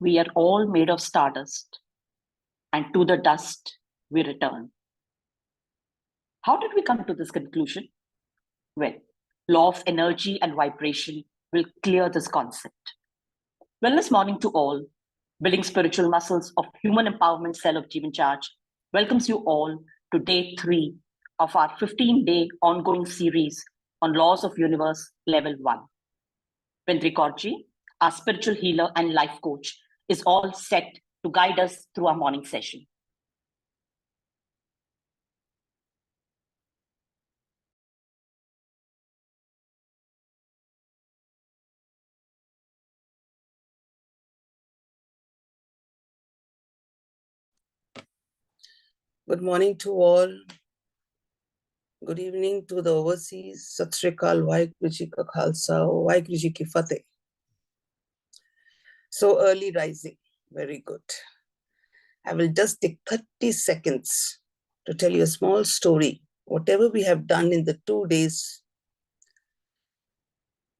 We are all made of stardust, and to the dust we return. How did we come to this conclusion? Well, law of energy and vibration will clear this concept. Wellness morning to all. Building spiritual muscles of human empowerment cell of Jeevan Charge welcomes you all to day 3 of our 15-day ongoing series on laws of universe level 1. Vendri Kaurji, our spiritual healer and life coach, is all set to guide us through our morning session. Good morning to all. Good evening to the overseas. Sat Sri Akal, Vaheguru Ji Ka Khalsa, Vaheguru Ji Ki Fateh. So early rising, very good. I will just take 30 seconds to tell you a small story. Whatever we have done in the 2 days,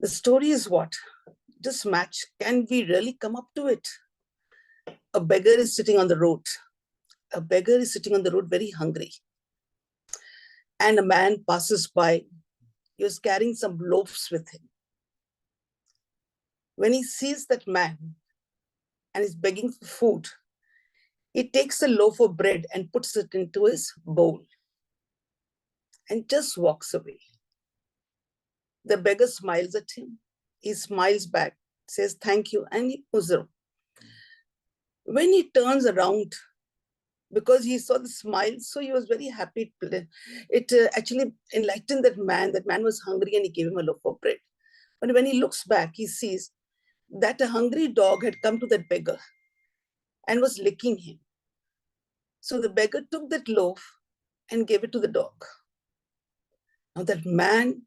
the story is what? This match, can we really come up to it? A beggar is sitting on the road. A beggar is sitting on the road very hungry. And a man passes by. He was carrying some loaves with him. When he sees that man and is begging for food, he takes a loaf of bread and puts it into his bowl and just walks away. The beggar smiles at him. He smiles back, says thank you, and he moves on. When he turns around, because he saw the smile, so he was very happy. It actually enlightened that man. That man was hungry and he gave him a loaf of bread. But when he looks back, he sees that a hungry dog had come to that beggar and was licking him. So the beggar took that loaf and gave it to the dog. Now that man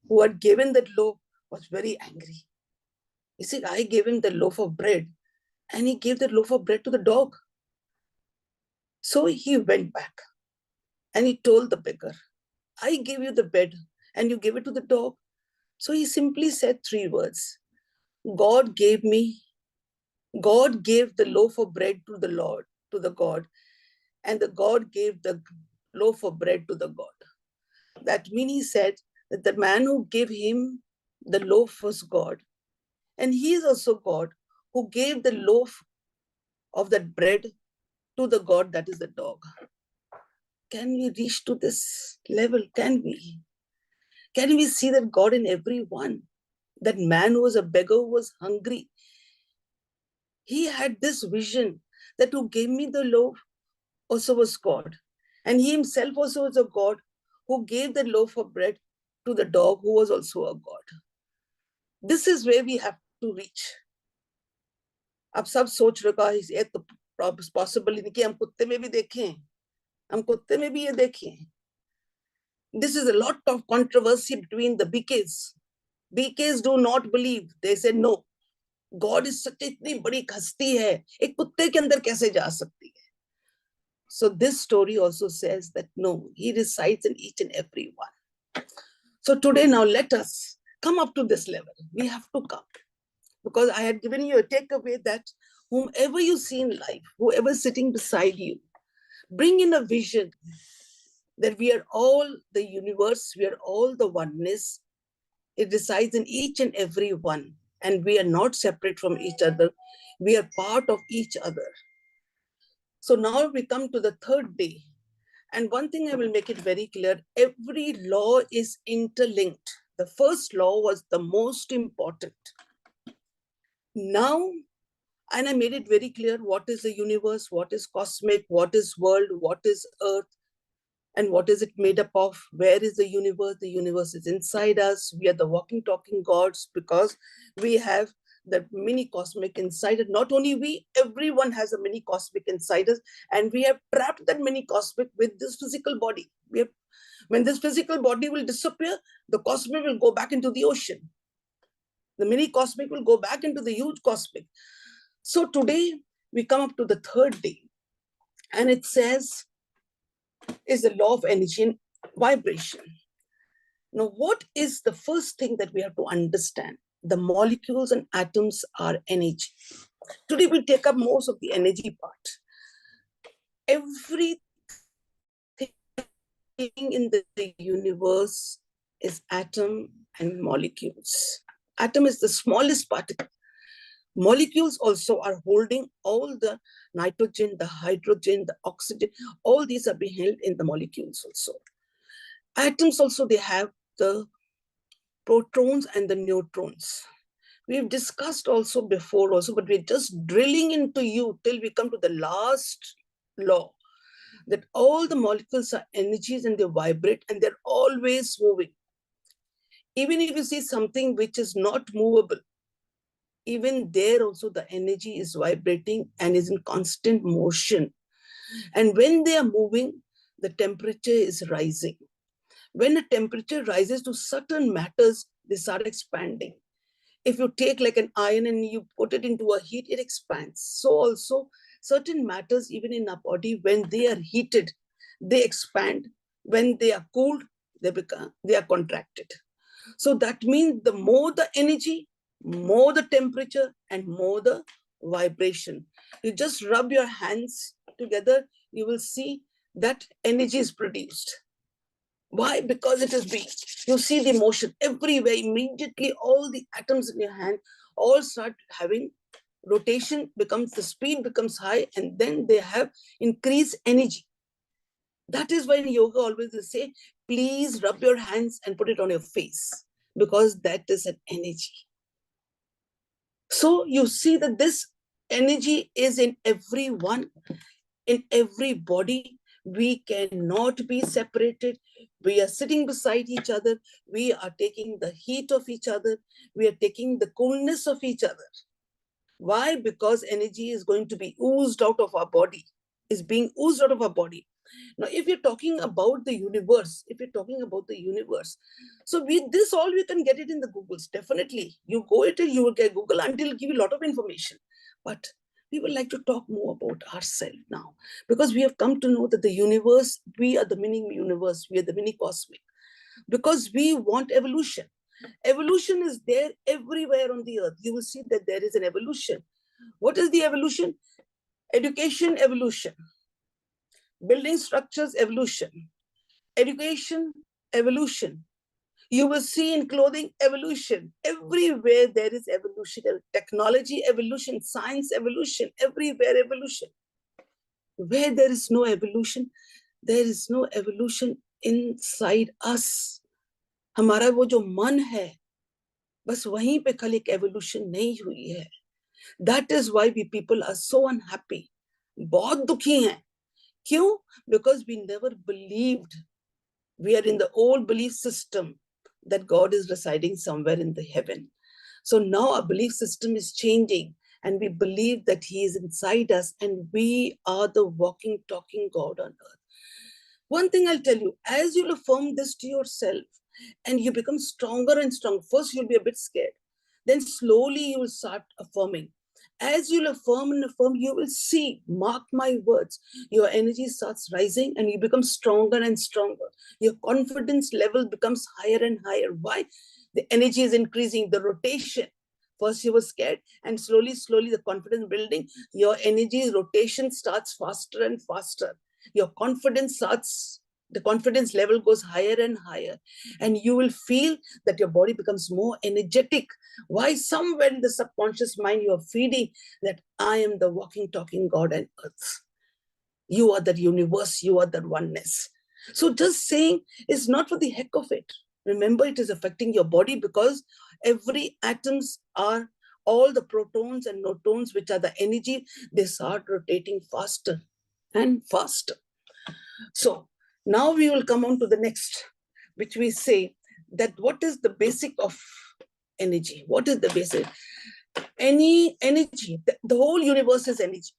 who had given that loaf was very angry. He said, I gave him the loaf of bread and he gave that loaf of bread to the dog. So he went back and he told the beggar, I gave you the bread and you gave it to the dog. So he simply said 3 words. God gave the loaf of bread to the Lord, to the God, and the God gave the loaf of bread to the God. That means he said that the man who gave him the loaf was God. And he is also God who gave the loaf of that bread to the God that is the dog. Can we reach to this level? Can we? Can we see that God in everyone? That man who was a beggar, who was hungry, he had this vision that who gave me the loaf also was God. And he himself also was a God who gave the loaf of bread to the dog who was also a God. This is where we have to reach. अब सब सोच रखा है ये तो possible नहीं कि हम कुत्ते में भी देखें, हम कुत्ते में भी ये देखें. This is a lot of controversy between the BKs. BKs do not believe. They say no. God is such इतनी बड़ी हस्ती है, एक कुत्ते के अंदर कैसे जा सकती है? So this story also says that no, he resides in each and every one. So today now let us come up to this level. We have to come. Because I had given you a takeaway that whomever you see in life, whoever is sitting beside you, bring in a vision that we are all the universe, we are all the oneness. It resides in each and every one. And we are not separate from each other. We are part of each other. So now we come to the 3rd day. And one thing I will make it very clear, every law is interlinked. The first law was the most important. Now, and I made it very clear what is the universe, what is cosmic, what is world, what is earth, and what is it made up of? Where is the universe? The universe is inside us. We are the walking, talking gods because we have the mini cosmic inside us. Not only we, everyone has a mini cosmic inside us, and we have trapped that mini cosmic with this physical body. When this physical body will disappear, the cosmic will go back into the ocean. The mini cosmic will go back into the huge cosmic. So today we come up to the 3rd day, and it says, is the law of energy and vibration. Now, what is the first thing that we have to understand? The molecules and atoms are energy. Today we take up most of the energy part. Everything in the universe is atom and molecules. Atom is the smallest particle. Molecules also are holding all the nitrogen, the hydrogen, the oxygen. All these are being held in the molecules also. Atoms also, they have the protons and the neutrons. We've discussed also before also, but we're just drilling into you till we come to the last law, that all the molecules are energies and they vibrate and they're always moving. Even if you see something which is not movable, even there also the energy is vibrating and is in constant motion. And when they are moving, the temperature is rising. When the temperature rises to certain matters, they start expanding. If you take like an iron and you put it into a heat, it expands. So also certain matters, even in our body, when they are heated, they expand. When they are cooled, they are contracted. So that means the more the energy, more the temperature, and more the vibration. You just rub your hands together, you will see that energy is produced. Why? Because it is being. You see the motion everywhere. Immediately, all the atoms in your hand all start having rotation, becomes the speed becomes high, and then they have increased energy. That is why in yoga always they say, please rub your hands and put it on your face, because that is an energy. So you see that this energy is in everyone, in every body. We cannot be separated. We are sitting beside each other. We are taking the heat of each other. We are taking the coolness of each other. Why? Because energy is going to be oozed out of our body, is being oozed out of our body. Now, if you're talking about the universe, so this all we can get it in the Googles. Definitely, you go it, you will get Google until give you a lot of information. But we would like to talk more about ourselves now, because we have come to know that the universe, we are the mini universe, we are the mini cosmic, because we want evolution. Evolution is there everywhere on the earth. You will see that there is an evolution. What is the evolution? Education, evolution. Building structures, evolution. Education, evolution. You will see in clothing, evolution. Everywhere there is evolution. Technology, evolution. Science, evolution. Everywhere, evolution. Where there is no evolution, there is no evolution inside us. हमारा वो जो मन है, बस वहीं पे खाली एक evolution नहीं हुई है. That is why we people are so unhappy. बहुत दुखी हैं. क्यों? Because we never believed. We are in the old belief system that God is residing somewhere in the heaven. So now our belief system is changing, and we believe that He is inside us and we are the walking, talking God on earth. One thing I'll tell you, as you'll affirm this to yourself and you become stronger and stronger, first you'll be a bit scared. Then slowly you will start affirming. As you'll affirm and affirm, you will see, mark my words, your energy starts rising and you become stronger and stronger. Your confidence level becomes higher and higher. Why? The energy is increasing, the rotation. First you were scared, and slowly, the confidence building, your energy rotation starts faster and faster. Your confidence starts, the confidence level goes higher and higher, and you will feel that your body becomes more energetic. Why? Somewhere in the subconscious mind, you are feeding that I am the walking, talking God on earth. You are that universe, you are that oneness. So just saying is not for the heck of it. Remember, it is affecting your body, because every atoms are, all the protons and neutrons, which are the energy, they start rotating faster and faster. So now we will come on to the next, which we say that what is the basic of energy? What is the basic? Any energy, the whole universe is energy.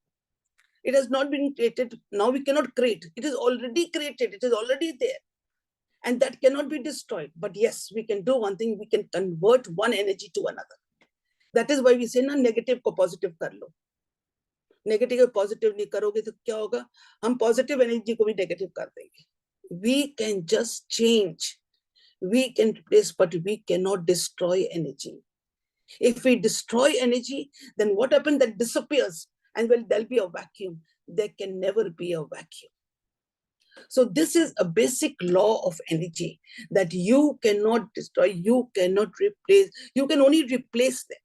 It has not been created. Now we cannot create. It is already created. It is already there. And that cannot be destroyed. But yes, we can do one thing. We can convert one energy to another. That is why we say, na, negative ko positive kar lo. Negative ko positive nahi karoge to kya hoga? Hum positive energy ko bhi negative kar denge. We can just change. We can replace, but we cannot destroy energy. If we destroy energy, then what happens? That disappears, and well, there'll be a vacuum. There can never be a vacuum. So this is a basic law of energy, that you cannot destroy, you cannot replace, you can only replace them.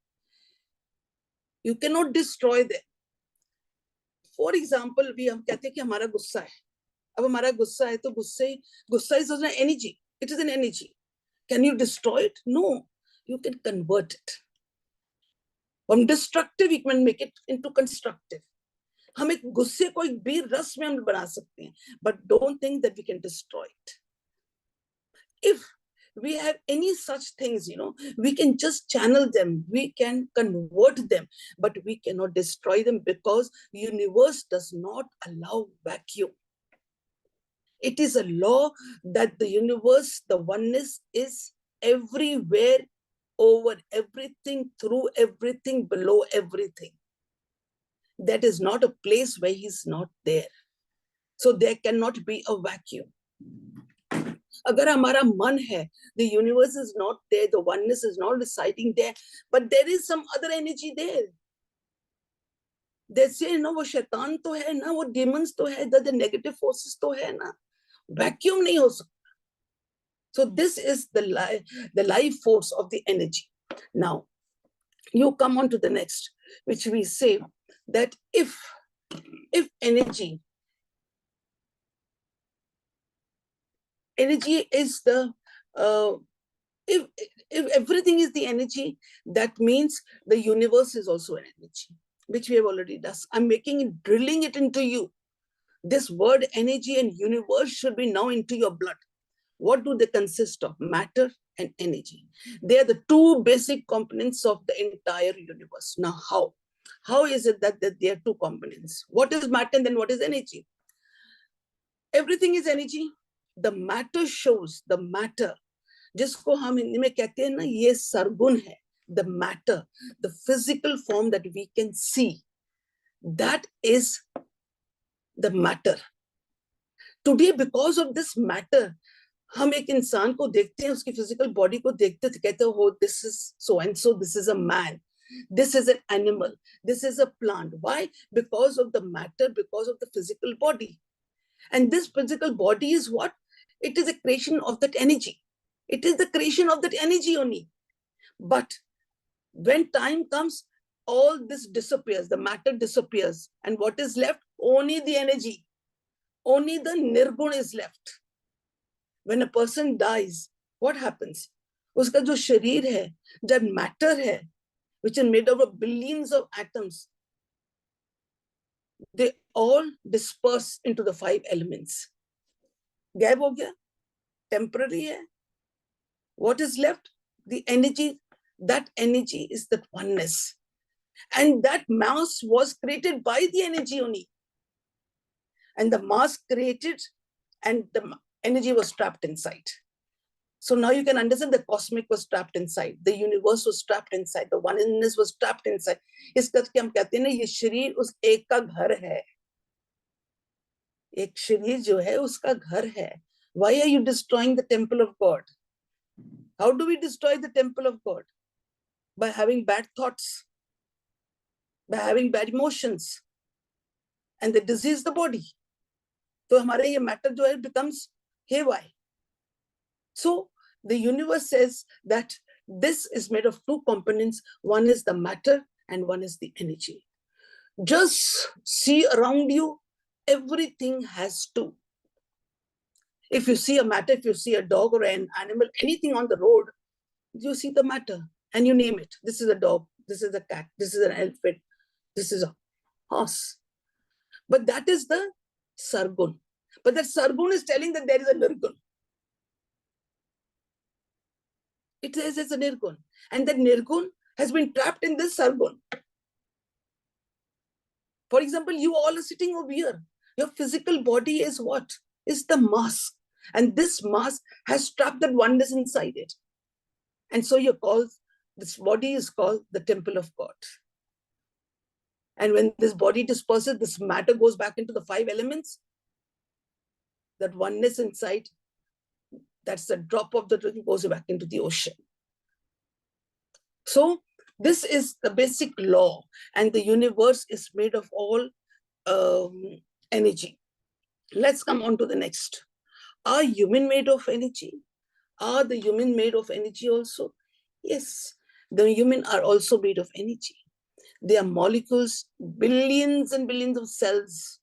You cannot destroy them. For example, हम कहते हैं कि हमारा गुस्सा है. अब हमारा गुस्सा है तो गुस्सा is an energy. It is an energy. Can you destroy it? No. You can convert it. From destructive, you can make it into constructive. हम एक गुस्से को एक बीर रस में हम बना सकते हैं, but don't think that we can destroy it. If we have any such things, we can just channel them, we can convert them, but we cannot destroy them, because the universe does not allow vacuum. It is a law that the universe, the oneness, is everywhere, over everything, through everything, below everything. That is not a place where he's not there. So there cannot be a vacuum. Agar hamara man hai, the universe is not there, the oneness is not residing there, but there is some other energy there. They say, no, wo shaitan to hai na, wo demons to hai, the negative forces to hai na. Vacuum nahi ho sakta. So this is the life force of the energy. Now, you come on to the next, which we say that if energy is the, if everything is the energy, that means the universe is also an energy, which we have already done. I'm drilling it into you. This word energy and universe should be now into your blood. What do they consist of? Matter and energy. They are the two basic components of the entire universe. Now, how? How is it that there are two components? What is matter and then what is energy? Everything is energy. The matter shows, the matter, जिसको हम हिंदी में कहते हैं ना, ये सरगुण है. The matter, the physical form that we can see, that is the matter. Today, because of this matter, हम एक इंसान को देखते हैं, उसकी फिजिकल बॉडी को देखते हैं, कहते हैं, oh, this is so and so, this is a man, this is an animal, this is a plant. Why? Because of the matter, because of the physical body. And this physical body is what? It is a creation of that energy. It is the creation of that energy only. But when time comes, all this disappears, the matter disappears. And what is left? Only the energy. Only the nirgun is left. When a person dies, what happens? Uska jo sharir hai, that matter hai, which is made up of billions of atoms, they all disperse into the 5 elements. Gaib ho gaya, temporary hai. What is left? The energy. That energy is that oneness. And that mass was created by the energy only. And the mass created, and the energy was trapped inside. So now you can understand the cosmic was trapped inside, the universe was trapped inside, the oneness was trapped inside. इस करके हम कहते हैं ना, ये शरीर उस एक का घर है. एक शरीर जो है उसका घर है. Why are you destroying the temple of God? How do we destroy the temple of God? By having bad thoughts, by having bad emotions, and they disease the body. So हमारा ये matter जो है becomes haywire. So the universe says that this is made of 2 components. One is the matter and one is the energy. Just see around you, everything has 2. If you see a matter, if you see a dog or an animal, anything on the road, you see the matter and you name it. This is a dog, this is a cat, this is an elephant, this is a horse. But that is the sargun. But that sargun is telling that there is a nirgun. It says it's a nirgun. And that nirgun has been trapped in this sargun. For example, you all are sitting over here. Your physical body is what? Is the mask. And this mask has trapped that oneness inside it. And so this body is called the temple of God. And when this body disperses, this matter goes back into the 5 elements. That oneness inside, that's the drop of the drink, goes back into the ocean. So This is the basic law, and the universe is made of all energy. Let's come on to the next. Are human made of energy? Are the human made of energy also? Yes, the human are also made of energy. They are molecules, billions and billions of cells.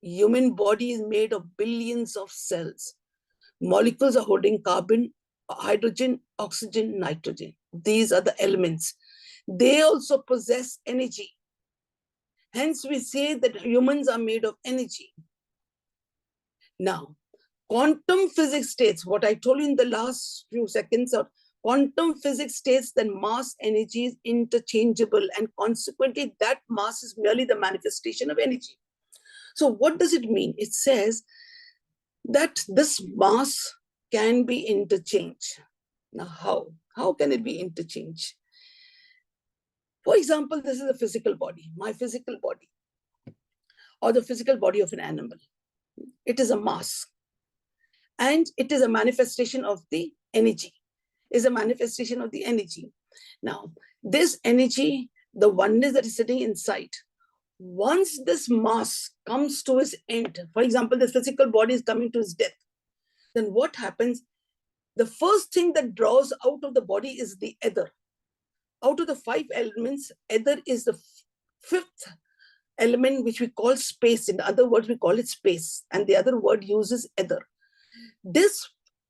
Human body is made of billions of cells. Molecules are holding carbon, hydrogen, oxygen, nitrogen. These are the elements. They also possess energy. Hence, we say that humans are made of energy. Now, quantum physics states, what I told you in the last few seconds, of quantum physics states that mass energy is interchangeable, and consequently, that mass is merely the manifestation of energy. So, what does it mean? It says that this mass can be interchanged. Now, how? How can it be interchanged? For example, this is a physical body, my physical body, or the physical body of an animal. It is a mass, and it is a manifestation of the energy. Is a manifestation of the energy. Now, this energy, the oneness that is sitting inside, once this mass comes to its end, for example, the physical body is coming to its death, then what happens? The first thing that draws out of the body is the ether. Out of the 5 elements, ether is the 5th element, which we call space. In other words, we call it space, and the other word uses ether. This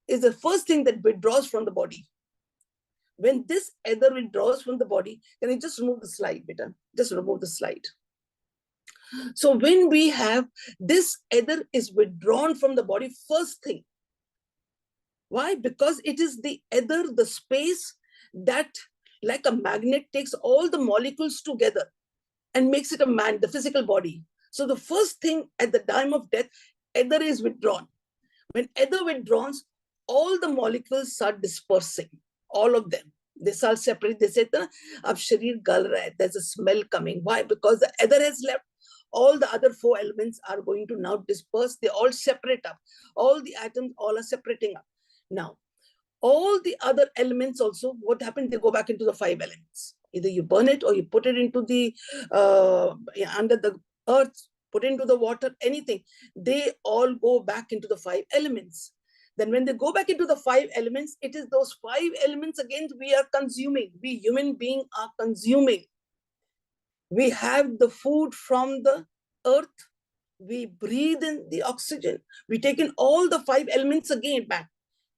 is the first thing that withdraws from the body. When this ether withdraws from the body, can you just remove the slide, beta? Just remove the slide. So when we have this ether is withdrawn from the body, first thing. Why? Because it is the ether, the space that, like a magnet, takes all the molecules together and makes it a man, the physical body. So the first thing at the time of death, ether is withdrawn. When ether withdraws, all the molecules start dispersing, all of them. They start separate. They say, "Ab sharir gal raha hai." There's a smell coming. Why? Because the ether has left. All the other 4 elements are going to now disperse. They all separate up. All the atoms all are separating up. Now, all the other elements also, what happens? They go back into the 5 elements. Either you burn it or you put it into the under the earth, put into the water, anything. They all go back into the 5 elements. Then when they go back into the 5 elements, it is those 5 elements again we are consuming. We human beings are consuming. We have the food from the earth. We breathe in the oxygen. We take in all the 5 elements again back.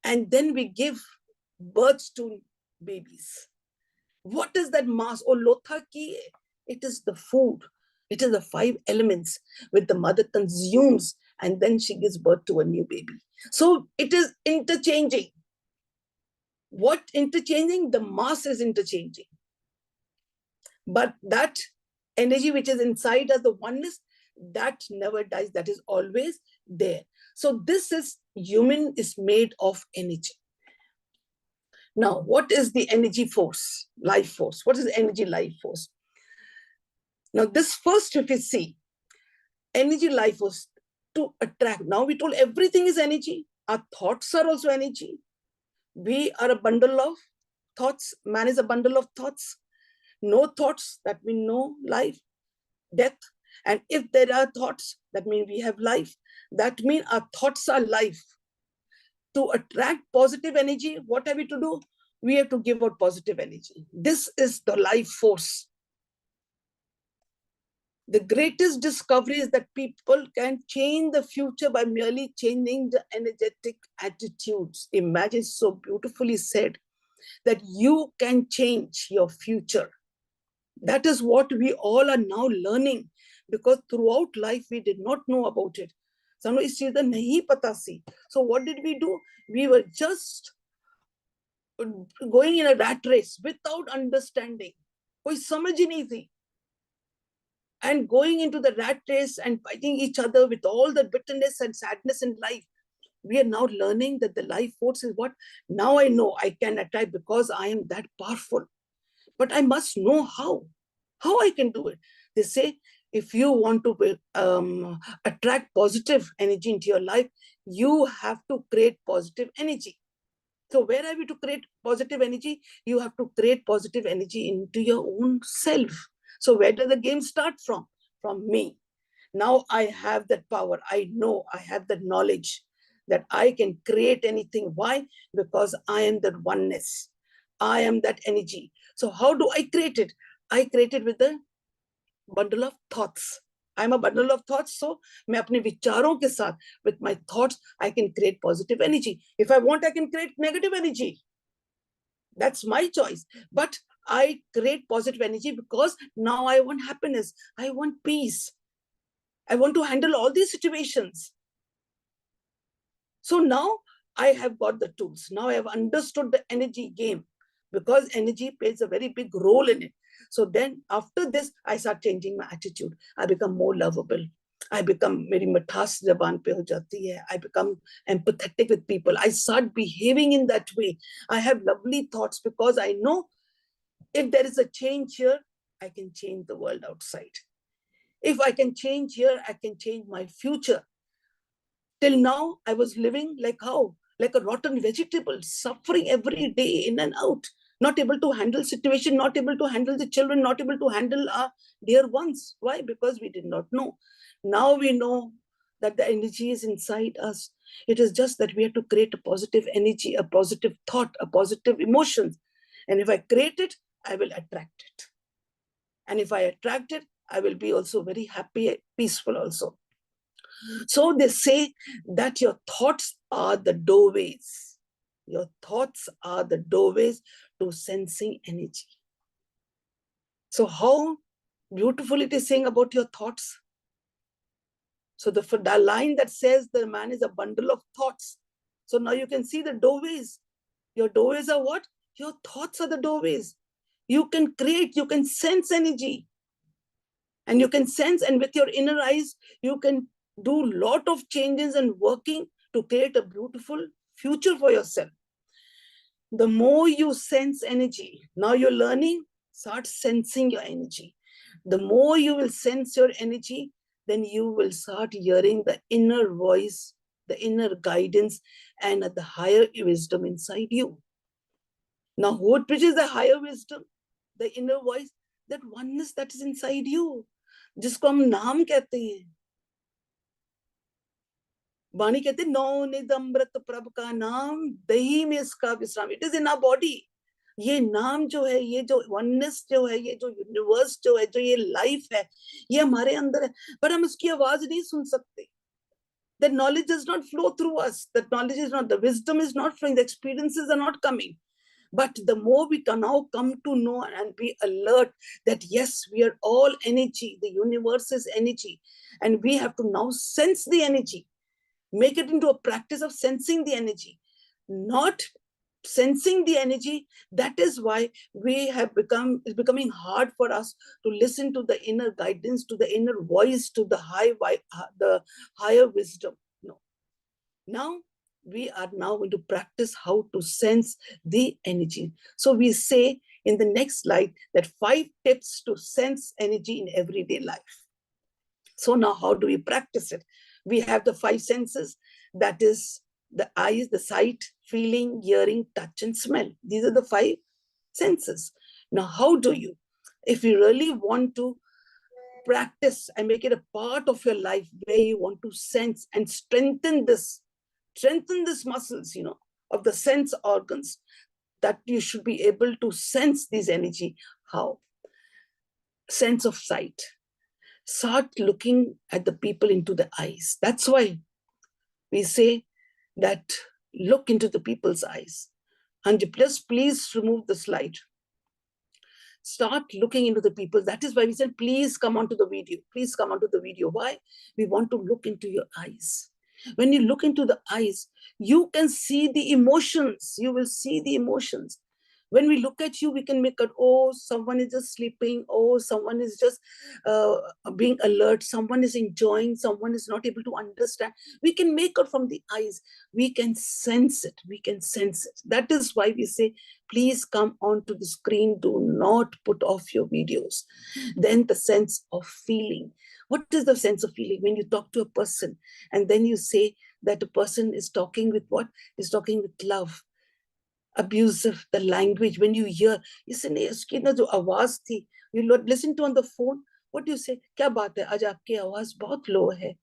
And then we give birth to babies. What is that mass? Oh, lotha ki? It is the food. It is the 5 elements which the mother consumes, and then she gives birth to a new baby. So it is interchanging. What interchanging? The mass is interchanging. But that energy which is inside us, the oneness, that never dies. That is always there. So this is human is made of energy. Now, what is the energy force, life force? What is the energy life force? Now, this first, if you see, energy life force to attract. Now, we told everything is energy. Our thoughts are also energy. We are a bundle of thoughts. Man is a bundle of thoughts. No thoughts, that means no life, death. And if there are thoughts, that means we have life. That means our thoughts are life. To attract positive energy, what have we to do? We have to give out positive energy. This is the life force. The greatest discovery is that people can change the future by merely changing the energetic attitudes. Imagine, so beautifully said, that you can change your future. That is what we all are now learning, because throughout life we did not know about it. So what did we do? We were just going in a rat race without understanding. कोई समझ ही नहीं थी. And going into the rat race and fighting each other with all the bitterness and sadness in life. We are now learning that the life force is what? Now I know I can attract because I am that powerful. But I must know how I can do it. They say, if you want to attract positive energy into your life, you have to create positive energy. So where have you to create positive energy? You have to create positive energy into your own self. So where does the game start from? From me. Now I have that power. I know I have that knowledge that I can create anything. Why? Because I am that oneness. I am that energy. So how do I create it? I create it with a bundle of thoughts. I'm a bundle of thoughts. So मैं अपने विचारों के साथ, with my thoughts, I can create positive energy. If I want, I can create negative energy. That's my choice. But I create positive energy because now I want happiness. I want peace. I want to handle all these situations. So now I have got the tools. Now I have understood the energy game because energy plays a very big role in it. So then after this, I start changing my attitude. I become more lovable. I become मेरी मिठास जबान पे हो जाती है. I become empathetic with people. I start behaving in that way. I have lovely thoughts because I know if there is a change here, I can change the world outside. If I can change here, I can change my future. Till now, I was living like how? Like a rotten vegetable, suffering every day in and out, not able to handle situation, not able to handle the children, not able to handle our dear ones. Why? Because we did not know. Now we know that the energy is inside us. It is just that we have to create a positive energy, a positive thought, a positive emotion. And if I create it, I will attract it. And if I attract it, I will be also very happy, peaceful also. So they say that your thoughts are the doorways. Your thoughts are the doorways to sensing energy. So how beautiful it is saying about your thoughts. So the line that says the man is a bundle of thoughts. So now you can see the doorways. Your doorways are what? Your thoughts are the doorways. You can create, you can sense energy. And you can sense, and with your inner eyes, you can do lot of changes and working to create a beautiful future for yourself. The more you sense energy, now you're learning, start sensing your energy. The more you will sense your energy, then you will start hearing the inner voice, the inner guidance, and the higher wisdom inside you. Now, what is the higher wisdom? The inner voice, that oneness that is inside you, जिसको हम नाम कहते हैं. वाणी कहते हैं नौ निध अमृत प्रभ का नाम, दही में इसका विश्राम. It is in our body. ये नाम जो है, ये जो वननेस जो है, ये जो यूनिवर्स जो है, जो ये लाइफ है, ये हमारे अंदर है, पर हम इसकी आवाज नहीं सुन सकते. That knowledge does not flow through us. That knowledge is not, the wisdom is not flowing, the experiences are not coming. But the more we can now come to know and be alert that yes, we are all energy, the universe is energy, and we have to now sense the energy, make it into a practice of sensing the energy, not sensing the energy. That is why we have it's becoming hard for us to listen to the inner guidance, to the inner voice, to the higher wisdom. No. Now we are now going to practice how to sense the energy. So we say in the next slide that 5 tips to sense energy in everyday life. So now how do we practice it? We have the 5 senses, that is the eyes, the sight, feeling, hearing, touch, and smell. These are the 5 senses. Now, how do you, if you really want to practice and make it a part of your life where you want to sense and strengthen these muscles, of the sense organs, that you should be able to sense this energy. How? Sense of sight. Start looking at the people into the eyes. That's why we say that look into the people's eyes. And please remove the slide. Start looking into the people. That is why we said, please come onto the video. Please come onto the video. Why? We want to look into your eyes. When you look into the eyes, you can see the emotions. You will see the emotions. When we look at you, we can make it, oh, someone is just sleeping. Oh, someone is just being alert. Someone is enjoying. Someone is not able to understand. We can make it from the eyes. We can sense it. We can sense it. That is why we say, please come onto the screen. Do not put off your videos. Then the sense of feeling. What is the sense of feeling? When you talk to a person and then you say that a person is talking with what? Is talking with love. abusive, the language, when you hear, इसने इसकी ना जो आवाज थी, you listen to on the phone, what do you say? क्या बात है, आज आपकी आवाज बहुत low है.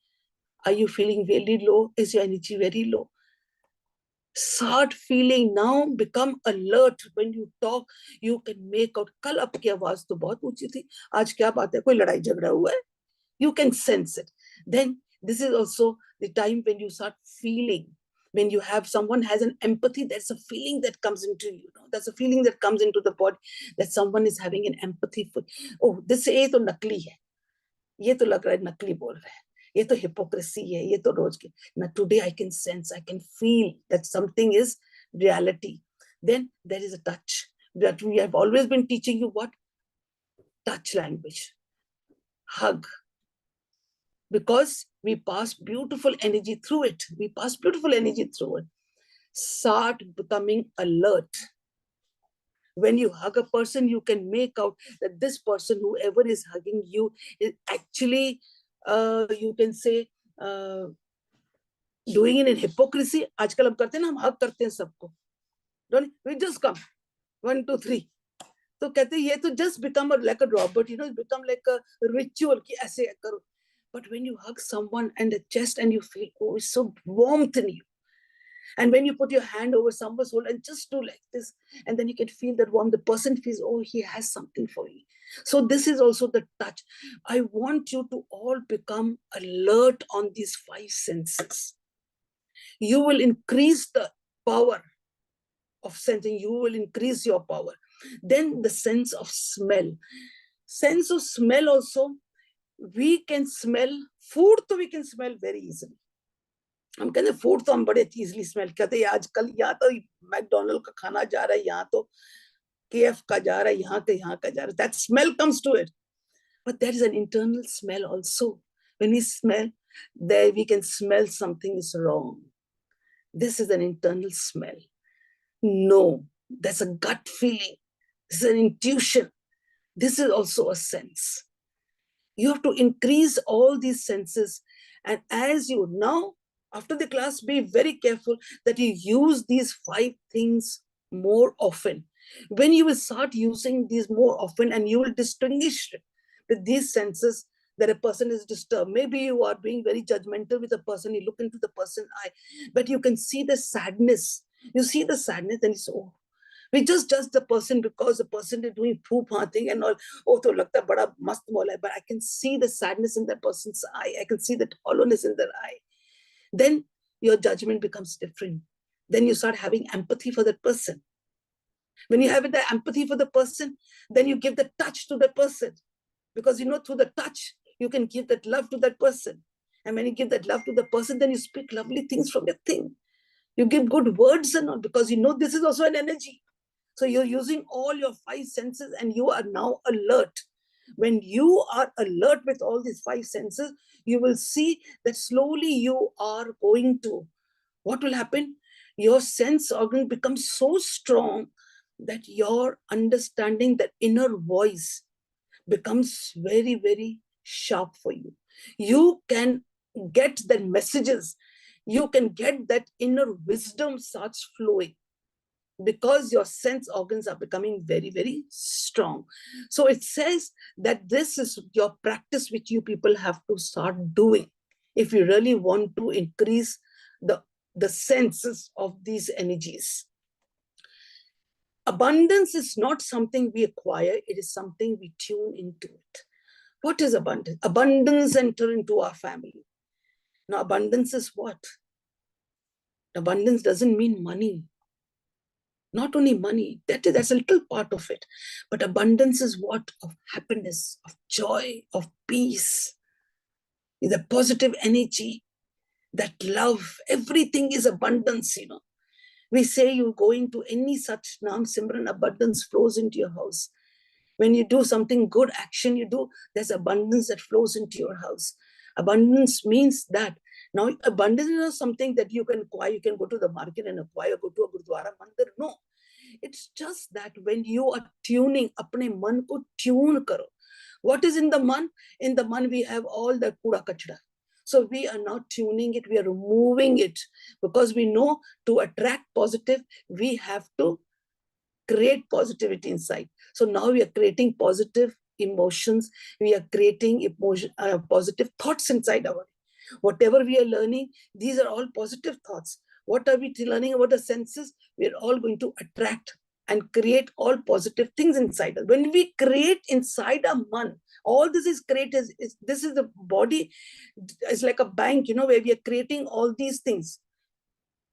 Are you feeling really low? Is your energy very low? Start feeling now, become alert when you talk. You can make out, कल आपकी आवाज तो बहुत ऊंची थी, आज क्या बात है, कोई लड़ाई झगड़ा हुआ है? You can sense it. Then this is also the time when you start feeling. When you have someone has an empathy, there's a feeling that comes into you. That's a feeling that comes into the body that someone is having an empathy for. Oh, this ये तो नकली है, ये तो लग रहा है नकली बोल रहा है, ये तो hypocrisy है, ये तो रोज के. Now today I can sense, I can feel that something is reality. Then there is a touch that we have always been teaching you. What? Touch language, hug. Because we pass beautiful energy through it. We pass beautiful energy through it. Start becoming alert. When you hug a person, you can make out that this person, whoever is hugging you, is actually, you can say, doing it in hypocrisy. आजकल हम करते हैं ना, हम hug करते हैं सबको. Don't we just come 1, 2, 3. तो कहते हैं ये तो just become like a robot, it's become like a ritual कि ऐसे करो. But when you hug someone and the chest and you feel, oh, it's so warmth in you. And when you put your hand over someone's shoulder and just do like this, and then you can feel that warmth, the person feels, oh, he has something for you. So this is also the touch. I want you to all become alert on these 5 senses. You will increase the power of sensing. You will increase your power. Then the sense of smell. Sense of smell also, we can smell food, so we can smell very easily. हम कहते food तो हम बड़े easily smell करते हैं. आजकल यहाँ तो मैकडोनल्ड का खाना जा रहा है, यहाँ तो KF का जा रहा है, यहाँ का जा रहा है. That smell comes to it. But there is an internal smell also. When we smell, there we can smell something is wrong. This is an internal smell. No, that's a gut feeling. This is an intuition. This is also a sense. You have to increase all these senses. And as you now, after the class, be very careful that you use these 5 things more often. When you will start using these more often and you will distinguish with these senses that a person is disturbed. Maybe you are being very judgmental with a person, you look into the person's eye, but you can see the sadness. You see the sadness and you say, oh, we just judge the person because the person is doing poop thing and all. Oh, to lagta bada mast mola hai. But I can see the sadness in that person's eye. I can see that hollowness in their eye. Then your judgment becomes different. Then you start having empathy for that person. When you have the empathy for the person, then you give the touch to that person. Because through the touch, you can give that love to that person. And when you give that love to the person, then you speak lovely things from your thing. You give good words and all, because this is also an energy. So you're using all your 5 senses and you are now alert. When you are alert with all these 5 senses, you will see that slowly you are going to, what will happen? Your sense organ becomes so strong that your understanding, that inner voice becomes very, very sharp for you. You can get the messages. You can get that inner wisdom starts flowing, because your sense organs are becoming very, very strong. So it says that this is your practice which you people have to start doing if you really want to increase the senses of these energies. Abundance is not something we acquire, it is something we tune into it. What is abundance? Abundance enter into our family. Now, abundance is what? Abundance doesn't mean money. Not only money, that's a little part of it. But abundance is what? Of happiness, of joy, of peace, the positive energy, that love. Everything is abundance, We say you go into any such Naam Simran, abundance flows into your house. When you do something good action, there's abundance that flows into your house. Abundance means that. Now, abundance is not something that you can acquire. You can go to the market and acquire, go to a Gurdwara Mandir. No. It's just that when you are tuning, apne man ko tune karo. What is in the man? In the man, we have all the kura kachra. So we are not tuning it, we are removing it, because we know to attract positive, we have to create positivity inside. So now we are creating positive emotions, we are creating positive thoughts inside our. Whatever we are learning, these are all positive thoughts. What are we learning about the senses? We are all going to attract and create all positive things inside us. When we create inside our man, all this is created. This is the body. It's like a bank, where we are creating all these things.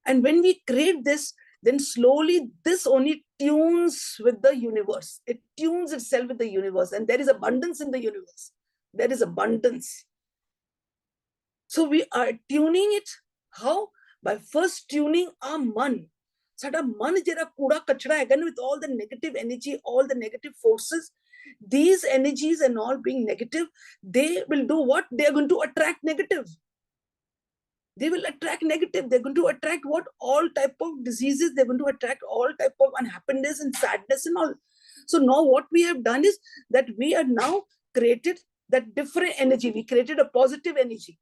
And when we create this, then slowly this only tunes with the universe. It tunes itself with the universe, and there is abundance in the universe. There is abundance. So we are tuning it. How? By first tuning our man. Sada man jera kuda kachra hai, with all the negative energy, all the negative forces, these energies and all being negative, they will do what? They are going to attract negative. They will attract negative. They're going to attract what? All type of diseases. They're going to attract all type of unhappiness and sadness and all. So now what we have done is that we are now created that different energy. We created a positive energy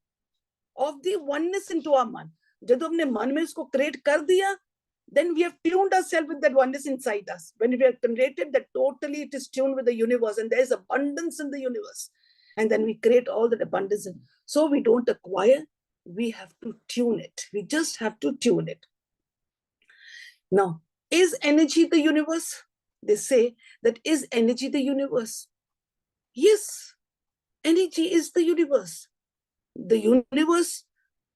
of the oneness into our man. जब हमने मन में उसको create कर दिया, then we have tuned ourselves with that oneness inside us. When we have created that, totally it is tuned with the universe, and there is abundance in the universe. And then we create all that abundance. So we don't acquire, we have to tune it. We just have to tune it. Now, is energy the universe? They say that is energy the universe? Yes, energy is the universe. The universe,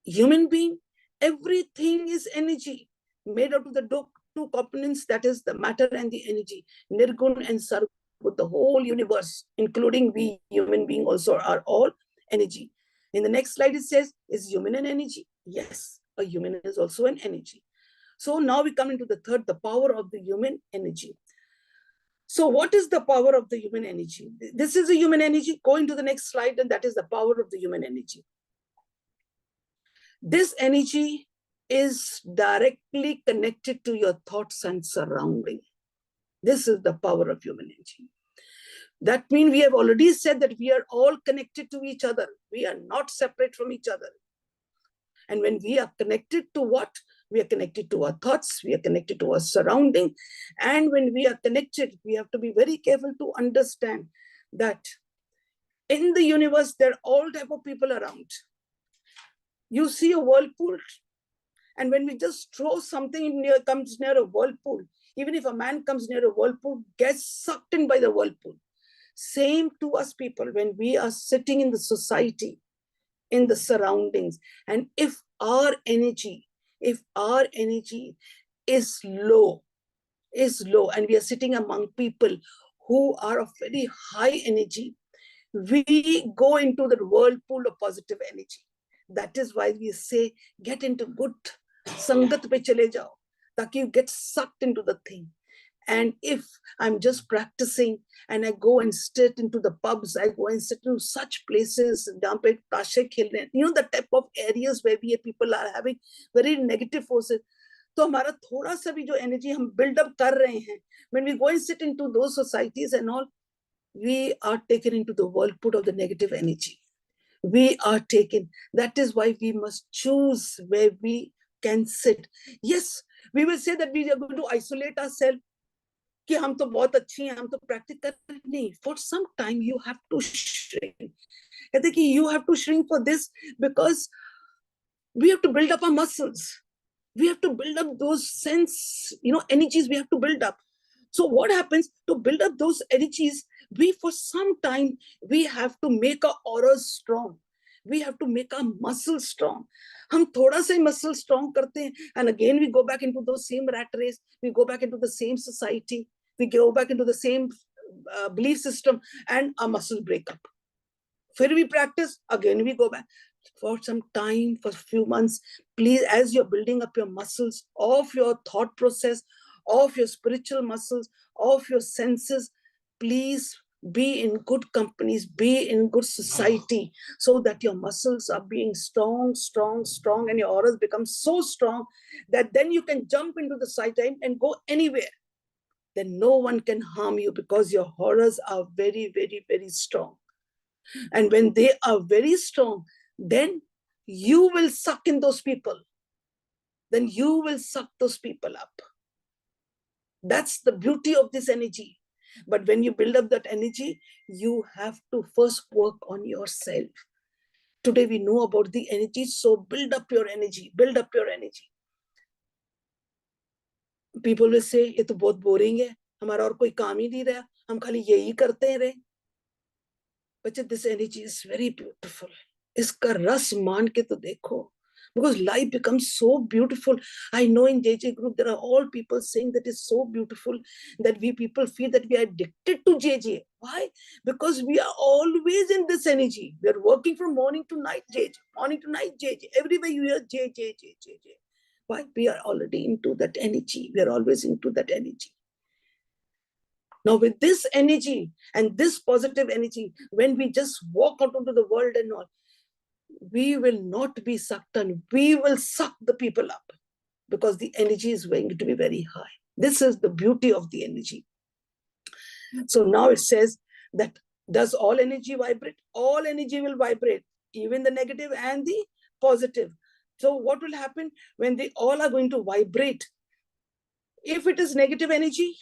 human being, everything is energy made out of the two components, that is the matter and the energy, Nirgun and Sargun. The whole universe, including we human being also, are all energy. In the next slide it says, is human an energy? Yes, a human is also an energy. So now we come into the third, the power of the human energy. So what is the power of the human energy? This is a human energy. Go into the next slide, and that is the power of the human energy. This energy is directly connected to your thoughts and surrounding. This is the power of human energy. That means we have already said that we are all connected to each other. We are not separate from each other. And when we are connected to what? We are connected to our thoughts, we are connected to our surrounding. And when we are connected, we have to be very careful to understand that in the universe, there are all type of people around. You see a whirlpool, and when we just throw something comes near a whirlpool, even if a man comes near a whirlpool, gets sucked in by the whirlpool. Same to us people, when we are sitting in the society, in the surroundings, and if our energy is low, and we are sitting among people who are of very high energy, we go into the whirlpool of positive energy. That is why we say, get into good sangat pe chale jao, taki you get sucked into the thing. And if I'm just practicing and I go and sit into the pubs, I go and sit in such places, the type of areas where people are having very negative forces, तो हमारा थोड़ा सा भी जो energy हम buildup कर रहे हैं, when we go and sit into those societies and all, we are taken into the whirlpool of the negative energy. We are taken. That is why we must choose where we can sit. Yes, we will say that we are going to isolate ourselves, कि हम तो बहुत अच्छी हैं, हम तो practice कर रहे नहीं. For some time you have to shrink. कहते कि you have to shrink for this, because we have to build up our muscles. We have to build up those energies we have to build up. So what happens to build up those energies? For some time, we have to make our auras strong. We have to make our muscles strong. हम थोड़ा सा muscle strong करते हैं, and again we go back into those same rat race. We go back into the same society. We go back into the same belief system, and our muscles break up. फिर we practice, again we go back. For some time, for a few months, please, as you're building up your muscles of your thought process, of your spiritual muscles, of your senses, please be in good companies, be in good society, so that your muscles are being strong, and your auras become so strong that then you can jump into the society and go anywhere. Then no one can harm you, because your auras are very, very, very strong. And when they are very strong, then you will suck in those people. Then you will suck those people up. That's the beauty of this energy. But when you build up that energy, you have to first work on yourself. Today we know about the energy, so build up your energy, build up your energy. People will say, ये तो बहुत boring है, हमारा और कोई काम ही नहीं रहा, हम खाली यही करते रहे. But this energy is very beautiful. इसका रस मान के तो देखो. Because life becomes so beautiful. I know in JJ group, there are all people saying that it's so beautiful that we people feel that we are addicted to JJ. Why? Because we are always in this energy. We are working from morning to night JJ, morning to night JJ. Everywhere you hear JJ. Why? We are already into that energy. We are always into that energy. Now with this energy and this positive energy, when we just walk out into the world and all, we will not be sucked and we will suck the people up because the energy is going to be very high. This is the beauty of the energy. So now it says that does all energy vibrate? All energy will vibrate, even the negative and the positive. So what will happen when they all are going to vibrate? If it is negative energy,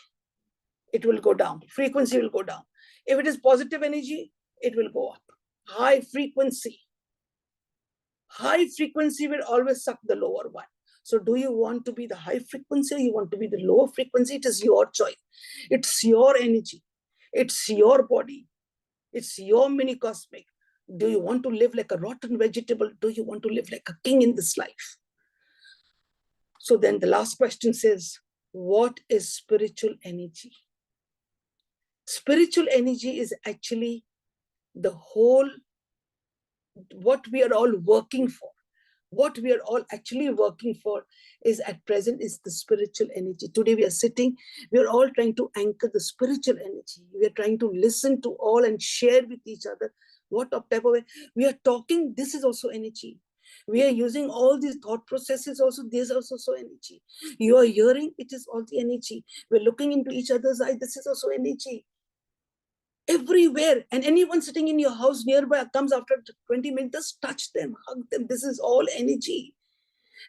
it will go down. Frequency will go down. If it is positive energy, it will go up. High frequency. High frequency will always suck the lower one. So do you want to be the high frequency or you want to be the lower frequency? It is your choice. It's your energy. It's your body. It's your mini cosmic. Do you want to live like a rotten vegetable? Do you want to live like a king in this life? So then the last question says, what is spiritual energy? Spiritual energy is actually the whole, what we are all working for. What we are all actually working for is at present is the spiritual energy. Today we are sitting, we are all trying to anchor the spiritual energy. We are trying to listen to all and share with each other. What type of way we are talking, this is also energy. We are using all these thought processes also, this is also energy. You are hearing, it is all the energy. We're looking into each other's eyes, this is also energy. Everywhere, and anyone sitting in your house nearby comes after 20 minutes, just touch them, hug them. This is all energy.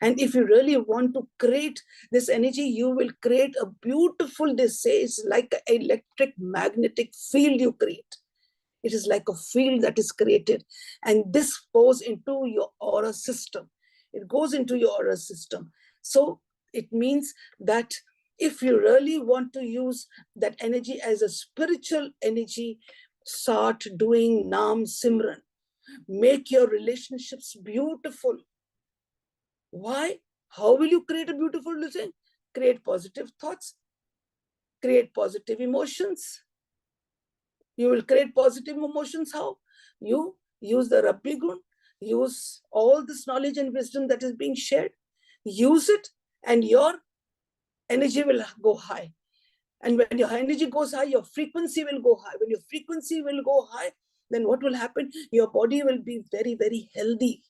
And if you really want to create this energy, you will create a beautiful, they say, it's like an electric magnetic field you create. It is like a field that is created. And this goes into your aura system. It goes into your aura system. So it means that if you really want to use that energy as a spiritual energy, start doing Naam Simran. Make your relationships beautiful. Why? How will you create a beautiful relationship? Create positive thoughts. Create positive emotions. You will create positive emotions. How? You use the Rabbi Gun. Use all this knowledge and wisdom that is being shared. Use it and your energy will go high. And when your energy goes high, your frequency will go high. When your frequency will go high, then what will happen? Your body will be very, very healthy.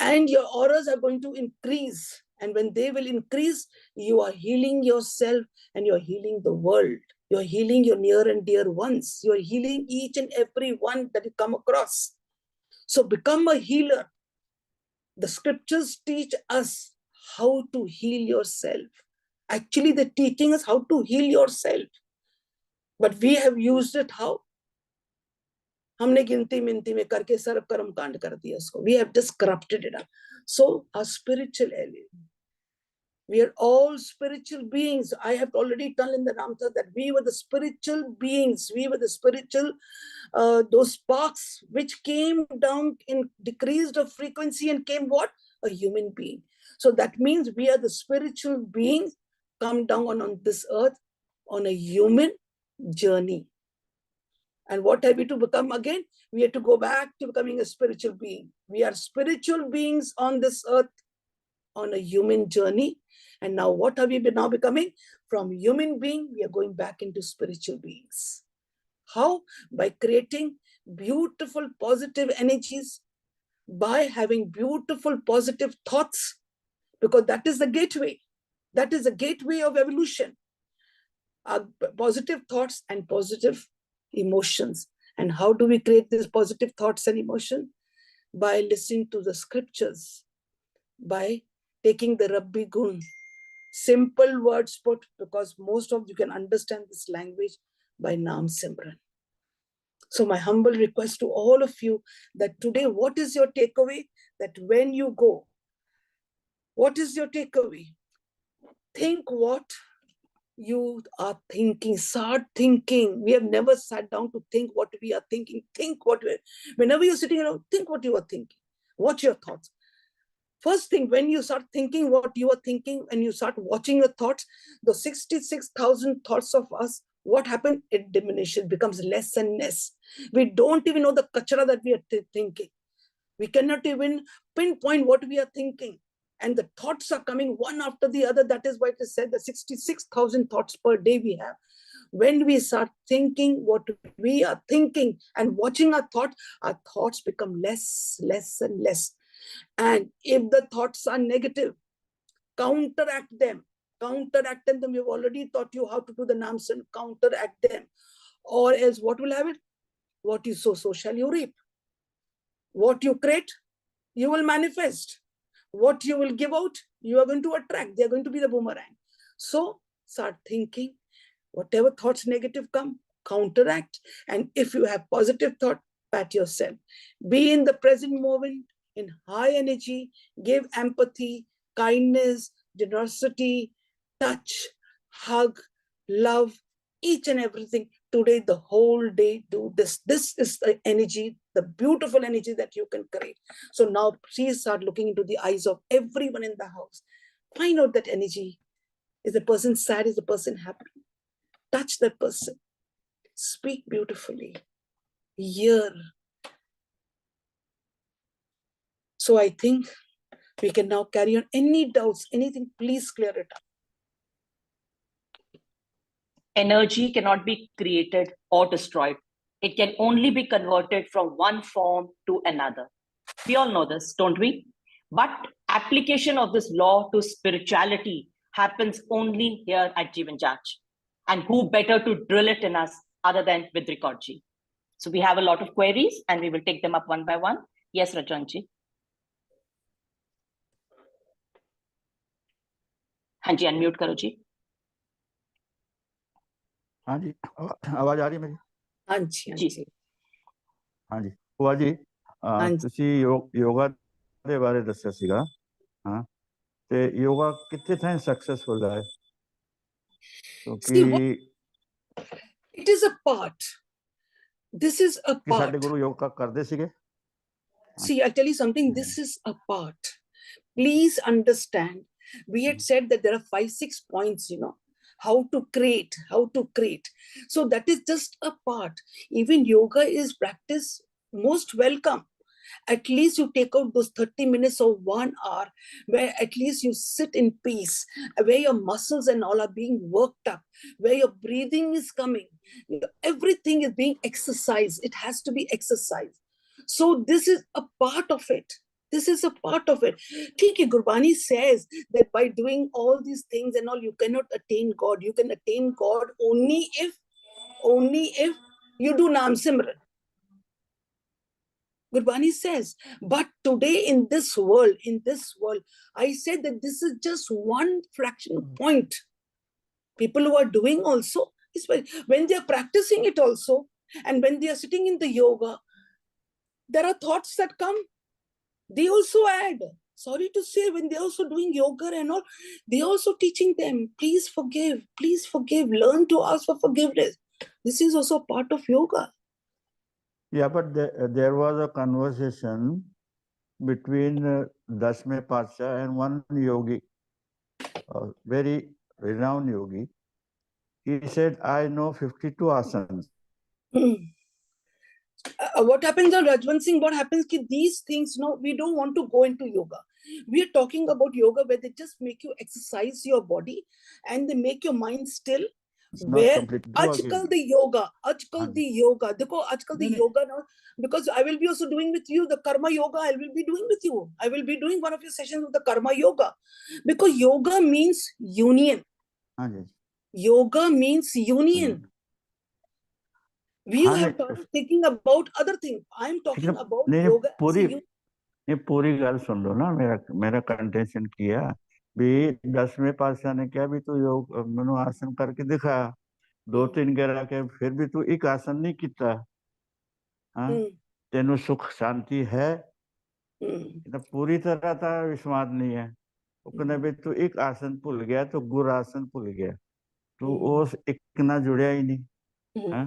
And your auras are going to increase. And when they will increase, you are healing yourself and you're healing the world. You're healing your near and dear ones. You're healing each and every one that you come across. So become a healer. The scriptures teach us how to heal yourself. Actually, they're teaching us how to heal yourself. But we have used it how? हमने गिनती मिनती में करके सर्व कर्म कांड कर दिया उसको. We have just corrupted it up. So our spiritual element, we are all spiritual beings. I have already told in the Ramtha that we were the spiritual beings. We were the spiritual, those sparks which came down in decreased of frequency and came what? A human being. So that means we are the spiritual beings come down on this earth on a human journey. And what have we to become again? We have to go back to becoming a spiritual being. We are spiritual beings on this earth on a human journey. And now what are we now becoming? From human being, we are going back into spiritual beings. How? By creating beautiful positive energies, by having beautiful positive thoughts, because that is the gateway. That is the gateway of evolution. Positive thoughts and positive emotions. And how do we create these positive thoughts and emotion? by listening to the scriptures, by taking the Rabbi Gun, simple words put, because most of you can understand this language by Naam Simran. So my humble request to all of you that today, what is your takeaway? That when you go, what is your takeaway? Think what you are thinking. Start thinking. We have never sat down to think what we are thinking. Think what whenever you're sitting around, think what you are thinking. What's your thoughts? First thing, when you start thinking what you are thinking and you start watching your thoughts, the 66,000 thoughts of us, what happened? It diminishes, becomes less and less. We don't even know the kachara that we are thinking. We cannot even pinpoint what we are thinking. And the thoughts are coming one after the other. That is why it is said that 66,000 thoughts per day we have. When we start thinking what we are thinking and watching our thoughts become less, less and less. And if the thoughts are negative, counteract them. Counteract them. We've already taught you how to do the names and counteract them. Or else what will happen? What you sow, so shall you reap. What you create, you will manifest. What you will give out, you are going to attract. They are going to be the boomerang. So start thinking. Whatever thoughts negative come, counteract. And if you have positive thought, pat yourself. Be in the present moment, in high energy, give empathy, kindness, generosity, touch, hug, love, each and everything. Today, the whole day, do this. This is the energy, the beautiful energy that you can create. So now please start looking into the eyes of everyone in the house. Find out that energy. Is the person sad? Is the person happy? Touch that person. Speak beautifully. Hear. So I think we can now carry on. Any doubts, anything, please clear it up. Energy cannot be created or destroyed. It can only be converted from one form to another. We all know this, don't we? But application of this law to spirituality happens only here at Jeevan Jach. And who better to drill it in us other than Vidrikodji? So we have a lot of queries and we will take them up one by one. Yes, Rajanji. हाँ जी, unmute करो जी. हाँ जी, आवाज आ रही है मेरी? हाँ जी, हाँ जी. हाँ जी, बुआ जी, ਤੁਸੀਂ ਯੋਗਾ ਦੇ ਬਾਰੇ ਦੱਸਿਆ ਸੀਗਾ, ਹਾਂ, ਤੇ ਯੋਗਾ ਕਿੱਥੇ ਥਾਂ ਸਕਸੈਸਫੁਲ ਹੈ? ਕਿਉਂਕਿ it is a part. This is a part. ਸਾਡੇ ਗੁਰੂ ਯੋਗਾ ਕਰਦੇ ਸੀਗੇ? See, I'll tell you something. This is a part. Please understand. We had said that there are 5-6 points, how to create. So that is just a part. Even yoga is practice most welcome. At least you take out those 30 minutes or 1 hour where at least you sit in peace, where your muscles and all are being worked up, where your breathing is coming. Everything is being exercised. It has to be exercised. So this is a part of it. This is a part of it. Okay, Gurbani says that by doing all these things and all, you cannot attain God. You can attain God only if you do Naam Simran. Gurbani says, but today in this world, I said that this is just one fraction point. People who are doing also, when they are practicing it also, and when they are sitting in the yoga, there are thoughts that come. They also add. Sorry to say, when they're also doing yoga and all, they're also teaching them, please forgive, learn to ask for forgiveness. This is also part of yoga. Yeah, but there was a conversation between Dashme Patsha and one yogi, a very renowned yogi. He said, I know 52 asanas. What happens on Rajwant Singh, what happens ki these things, we don't want to go into yoga. We are talking about yoga where they just make you exercise your body and they make your mind still. Where Ajkal the yoga, Dekho, Ajkal the yoga now, because I will be also doing with you the karma yoga. I will be doing with you. I will be doing one of your sessions with the karma yoga, because yoga means union. Yoga means union. We have started thinking about other things. I'm talking about yoga. ये पूरी गल सुन लो ना, मेरा मेरा contention किया भी 10वें पातशाह ने क्या भी तू योग मनो आसन करके दिखा, 2-3 गिरा के फिर भी तू एक आसन नहीं किता। हाँ, तेनू सुख शांति है तो पूरी तरह था विश्वास नहीं है। वो कहने भी तू एक आसन भूल गया, तो गुर आसन भूल गया, तू उस एक ना जुड़िया ही नहीं। हाँ,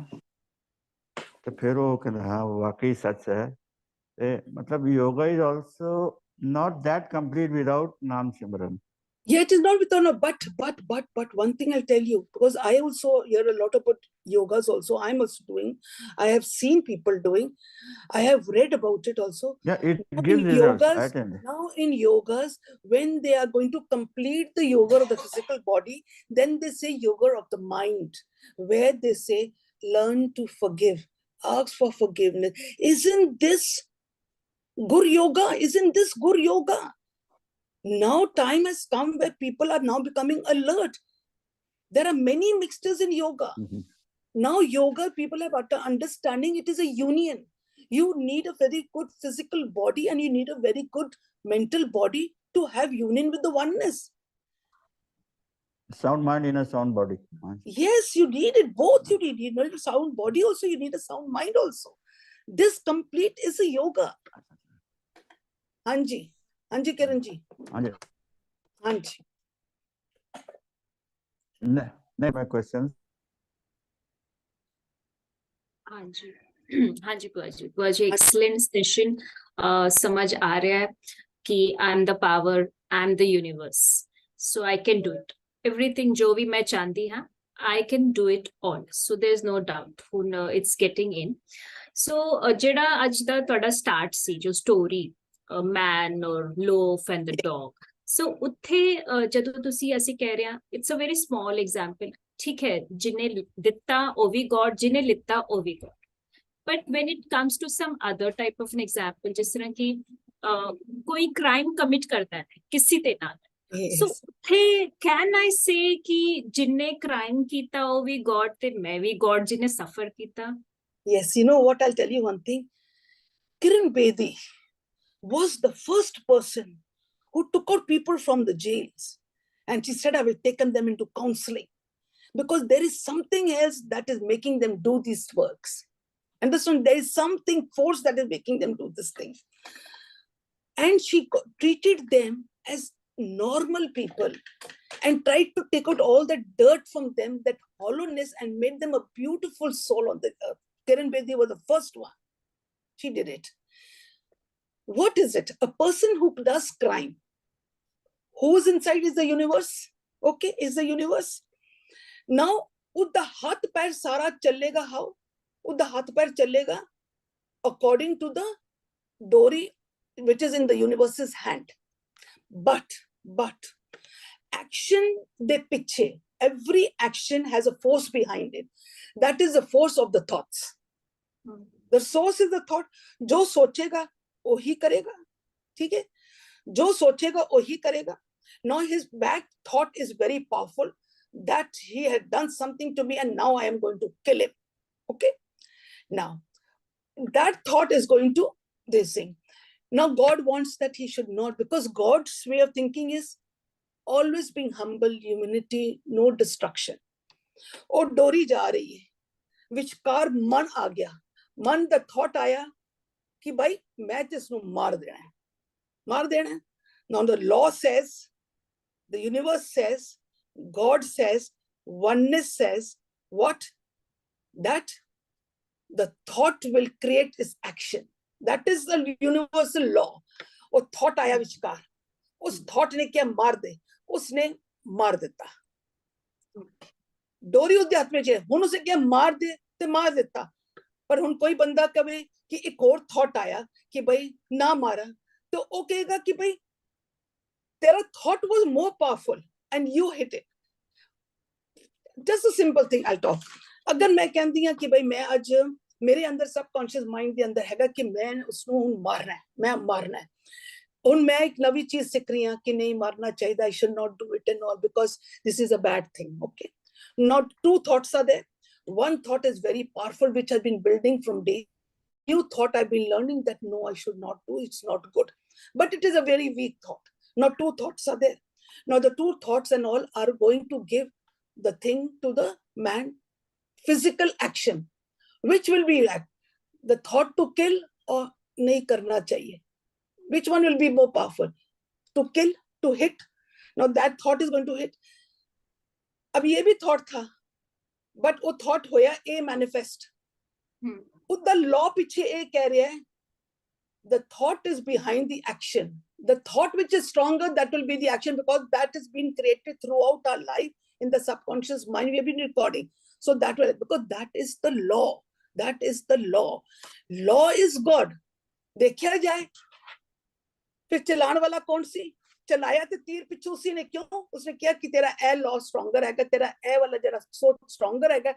तो फिर वो कहना हाँ वाकई सच है। मतलब yoga is also not that complete without नाम सिमरन। Yeah, it is not without no, but one thing I'll tell you, because I also hear a lot about yogas also. I'm also doing. I have seen people doing. I have read about it also. Yeah, it Now gives in results. I yogas, attend. now in yogas, when they are going to complete the yoga of the physical body, then they say yoga of the mind, where they say learn to forgive, ask for forgiveness. Isn't this Gur Yoga? Isn't this Gur Yoga? Now time has come where people are now becoming alert. There are many mixtures in yoga. Now yoga, people have utter understanding it is a union. You need a very good physical body and you need a very good mental body to have union with the oneness. Sound mind in a sound body. Yes, you need it. Both you need. You need a sound body also, you need a sound mind also. This complete is a yoga. Hanji. Hanji Kiranji. Hanji. No, my question. हाँ जी बुआ जी excellent session समझ आ रहा है कि I am the power, I am the universe, so I can do it everything जो भी मैं चाहती हाँ I can do it all, so there is no doubt हुन इट्स गेटिंग इन। सो ਜਿਹੜਾ ਅੱਜ ਦਾ ਤੁਹਾਡਾ ਸਟਾਰਟ ਸੀ ਜੋ ਸਟੋਰੀ ਮੈਨ ਔਰ ਲੋਫ ਐਂਡ ਦ ਡੌਗ, ਸੋ ਉੱਥੇ ਜਦੋਂ ਤੁਸੀਂ ਅਸੀਂ ਕਹਿ ਰਹੇ ਹਾਂ it's a very small example, ਠੀਕ ਹੈ, ਜਿਹਨੇ ਦਿੱਤਾ ਉਹ ਵੀ ਗॉड, ਜਿਹਨੇ ਲਿੱਤਾ ਉਹ ਵੀ god, but when it comes to some other type of an example, ਜਿਸ ਤਰ੍ਹਾਂ ਕਿ ਕੋਈ crime commit ਕਰਦਾ ਹੈ ਕਿਸੇ ਦੇ ਨਾਲ, so ਉੱਥੇ can I say ਕਿ ਜਿਹਨੇ crime ਕੀਤਾ ਉਹ ਵੀ God ਤੇ ਮੈਂ ਵੀ God ਜਿਹਨੇ suffer ਕੀਤਾ? Yes, you know what, I'll tell you one thing. Kiran Bedi was the first person who took out people from the jails. And she said, I will take them into counseling. Because there is something else that is making them do these works. Understand? There is something force that is making them do this thing. And she treated them as normal people and tried to take out all the dirt from them, that hollowness, and made them a beautiful soul on the earth. Kiran Bedi was the first one. She did it. What is it? A person who does crime, who's inside is the universe. Okay, is the universe. Now, udda hath pair sara chalega how? Udda hath pair chalega according to the dory which is in the universe's hand. But action de piche, every action has a force behind it. That is the force of the thoughts. The source is the thought. जो सोचेगा वही करेगा, ठीक है, जो सोचेगा वही करेगा. Now his back thought is very powerful, that he had done something to me and now I am going to kill him. Okay, now that thought is going to this thing. Now God wants that he should not, because God's way of thinking is always being humble, humility, no destruction. और डोरी जा रही है, विचकार मन आ गया, मन the thought आया कि भाई मैं जिसनु मार देना है, मार देना है. Now the law says, the universe says, God says, oneness says what? That the thought will create its action. That is the universal law. वो thought आया विचकार, उस thought ने क्या मार दे, उसने मार देता. डोरी उसके हाथ में चाहिए, हुन उसे क्या मार दे ते मार देता. पर हुन कोई बंदा कहे कि एक और थॉट आया कि भाई ना मारा, तो वो कहेगा कि भाई तेरा thought was more powerful and you hit it. Just a simple thing I talk. अगर मैं कहती हूं कि भाई मैं आज मेरे अंदर सबकॉन्शियस माइंड के अंदर हैगा कि मैं उसनु हुन मारना है, मैं मारना है, हुन मैं एक नवी चीज सीख रही हूं कि नहीं मारना चाहिए, I should not do it and all because this is a bad thing. Okay, not two thoughts are there. One thought is very powerful, which has been building from day. New thought I've been learning that no, I should not do, it's not good. but it is a very weak thought. Now 2 thoughts are there. Now the 2 thoughts and all are going to give the thing to the man physical action. Which will be that? The thought to kill or nahi karna chahiye? Which one will be more powerful? To kill, to hit? Now that thought is going to hit. अब ये भी thought था, but वो thought होया A manifest. The law पीछे A कह रहा है, the thought is behind the action. The thought which is stronger, that will be the action, because that has been created throughout our life in the subconscious mind. We have been recording. So that will, because that is the law. That is the law. Law is God. देखा जाए, फिर चलाने वाला कौन सी? चलाया तो तीर पिछू उसी ने, क्यों? उसने किया कि तेरा ए लॉ स्ट्रॉन्गर है, तेरा ए वाला जरा सोच स्ट्रॉन्गर है,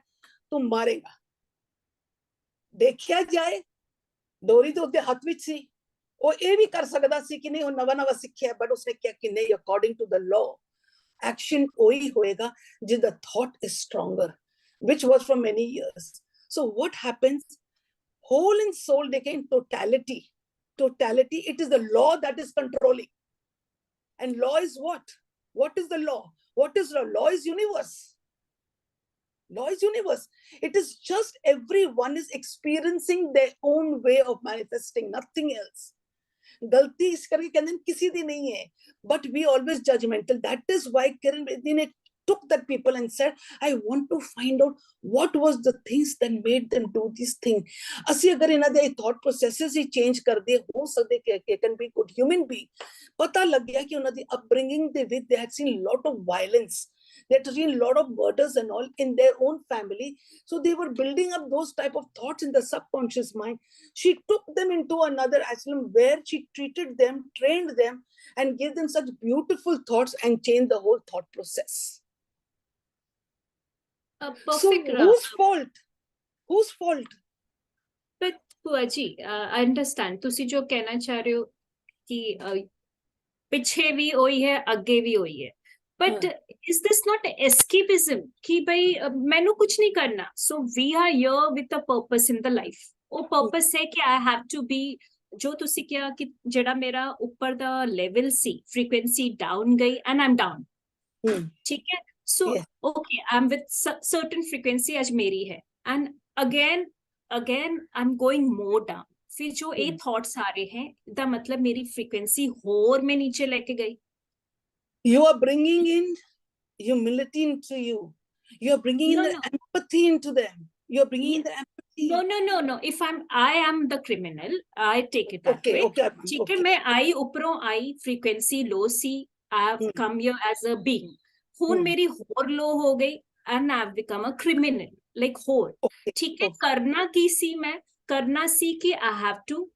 तुम मारेगा. देखा जाए, डोरी तो उसके हाथ विच सी, वो ये भी कर सकता सी कि नहीं, वो नवा नवा सीखिया, बट उसने किया कि नहीं, according to the law action वही होएगा जिस the thought is stronger, which was for many years. So what happens? Whole and soul decay in totality. Totality, it is the law that is controlling. And law is what? What is the law? What is law? Law is universe. Law is universe. It is just everyone is experiencing their own way of manifesting, nothing else. गलती इस करके कहते हैं किसी दी नहीं है, but we always judgmental. That is why Kiran Bedi ne took that people and said, I want to find out what was the things that made them do this thing. ਅਸੀਂ अगर ਇਹਨਾਂ ਦੇ thought processes ही change कर दे, हो सकते कि can be good human being. पता लग गया कि उन्होंने upbringing ਦੇ ਵਿੱਚ they had seen lot of violence. They had seen a lot of murders and all in their own family. So they were building up those type of thoughts in the subconscious mind. She took them into another ashram where she treated them, trained them, and gave them such beautiful thoughts and changed the whole thought process. So whose fault? Whose fault? But Puaji, I understand. तुसी जो कहना चाह रहे हो कि पीछे भी वही है, आगे भी वही है. But is this not escapism? कि भाई मैंने कुछ नहीं करना. So we are here with a purpose in the life. वो purpose है कि I have to be, जो तुसी क्या कि जड़ा मेरा ऊपर द level सी frequency down गई and I'm down. ठीक है. So okay, I'm with certain frequency आज मेरी है, and again I'm going more down. फिर जो ये thoughts आ रहे हैं, दा मतलब मेरी frequency और मैं नीचे लेके गई. You are bringing in humility into you. You are bringing in the empathy into them. You are bringing in the empathy. No. If I am the criminal, I take it that way. ठीक है, मैं आई ऊपरों आई frequency low C, I have come here as a being. खून मेरी और लो हो गई and I have become a criminal, like whole. ठीक है, करना की सी मैं, करना सी कि I have to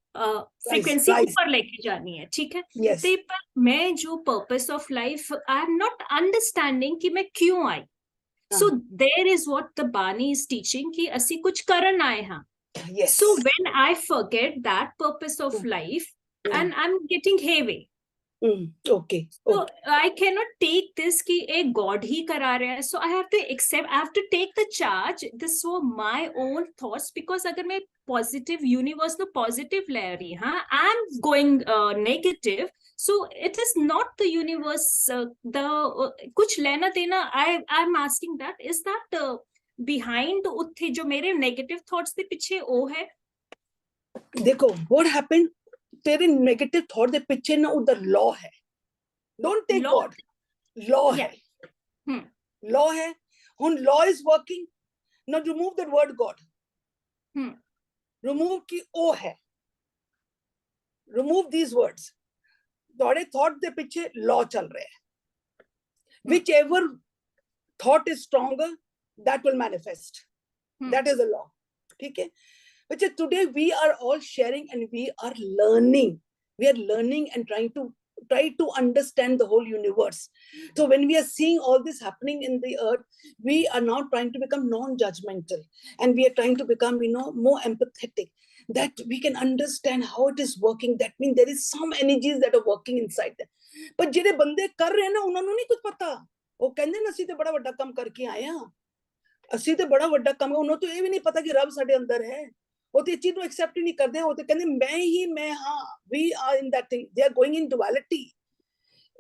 frequency ऊपर लेके जानी है. ठीक है. तो पर मैं जो purpose of life, I am not understanding कि मैं क्यों आई. So there is what the Bani is teaching कि असी कुछ करन आए हैं. So when I forget that purpose of life and I'm getting heavy. Okay. So I cannot take this कि एक God ही करा रहा है. So I have to accept, I have to take the charge. This were my own thoughts, because अगर मैं positive universe no positive ले रही हाँ, I'm going negative. So it is not the universe the कुछ लेना देना. I'm asking that, is that behind उत्थे जो मेरे negative thoughts के पीछे वो है. देखो what happened. तेरे नेगेटिव थॉट दे पीछे ना उधर लॉ है. Don't take God. लॉ है. लॉ है. हुन law is working. Now remove the word God. Remove की ओ है. Remove these words. थोड़े थॉट दे पीछे लॉ चल रहे हैं. Whichever thought is stronger that will manifest. That is the law. ठीक है. Which is today we are all sharing and we are learning. We are learning and try to understand the whole universe. So when we are seeing all this happening in the earth, we are now trying to become non-judgmental, and we are trying to become, more empathetic, that we can understand how it is working. That means there is some energies that are working inside them. But ਜਿਹੜੇ ਬੰਦੇ ਕਰ ਰਹੇ ਨਾ, ਉਹਨਾਂ ਨੂੰ ਨਹੀਂ ਕੁਝ ਪਤਾ. ਉਹ ਕਹਿੰਦੇ ਨੇ ਅਸੀਂ ਤੇ ਬੜਾ ਵੱਡਾ ਕੰਮ ਕਰਕੇ ਆਏ ਆ. ਅਸੀਂ ਤੇ ਬੜਾ ਵੱਡਾ ਕੰਮ, ਉਹਨਾਂ ਤੋਂ ਇਹ ਵੀ ਨਹੀਂ ਪਤਾ ਕਿ ਰੱਬ ਸਾਡੇ ਅੰਦਰ ਹੈ. वो तो चीज एक्सेप्ट ही नहीं करते, वो तो कहते मैं ही मैं, हाँ, we are in that thing, they are going in duality.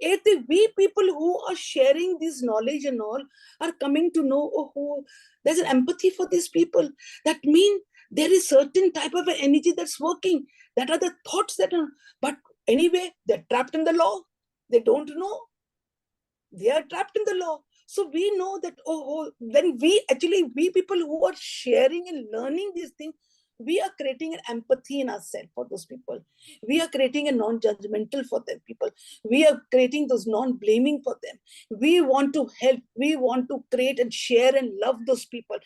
If we people who are sharing this knowledge and all are coming to know, oh, there's an empathy for these people, that means there is certain type of energy that's working, that are the thoughts that are, but anyway they're trapped in the law, they don't know, they are trapped in the law. So we know that, when we people who are sharing and learning these things, we are creating an empathy in ourselves for those people. We are creating a non-judgmental for them people. We are creating those non-blaming for them. We want to help. We want to create and share and love those people.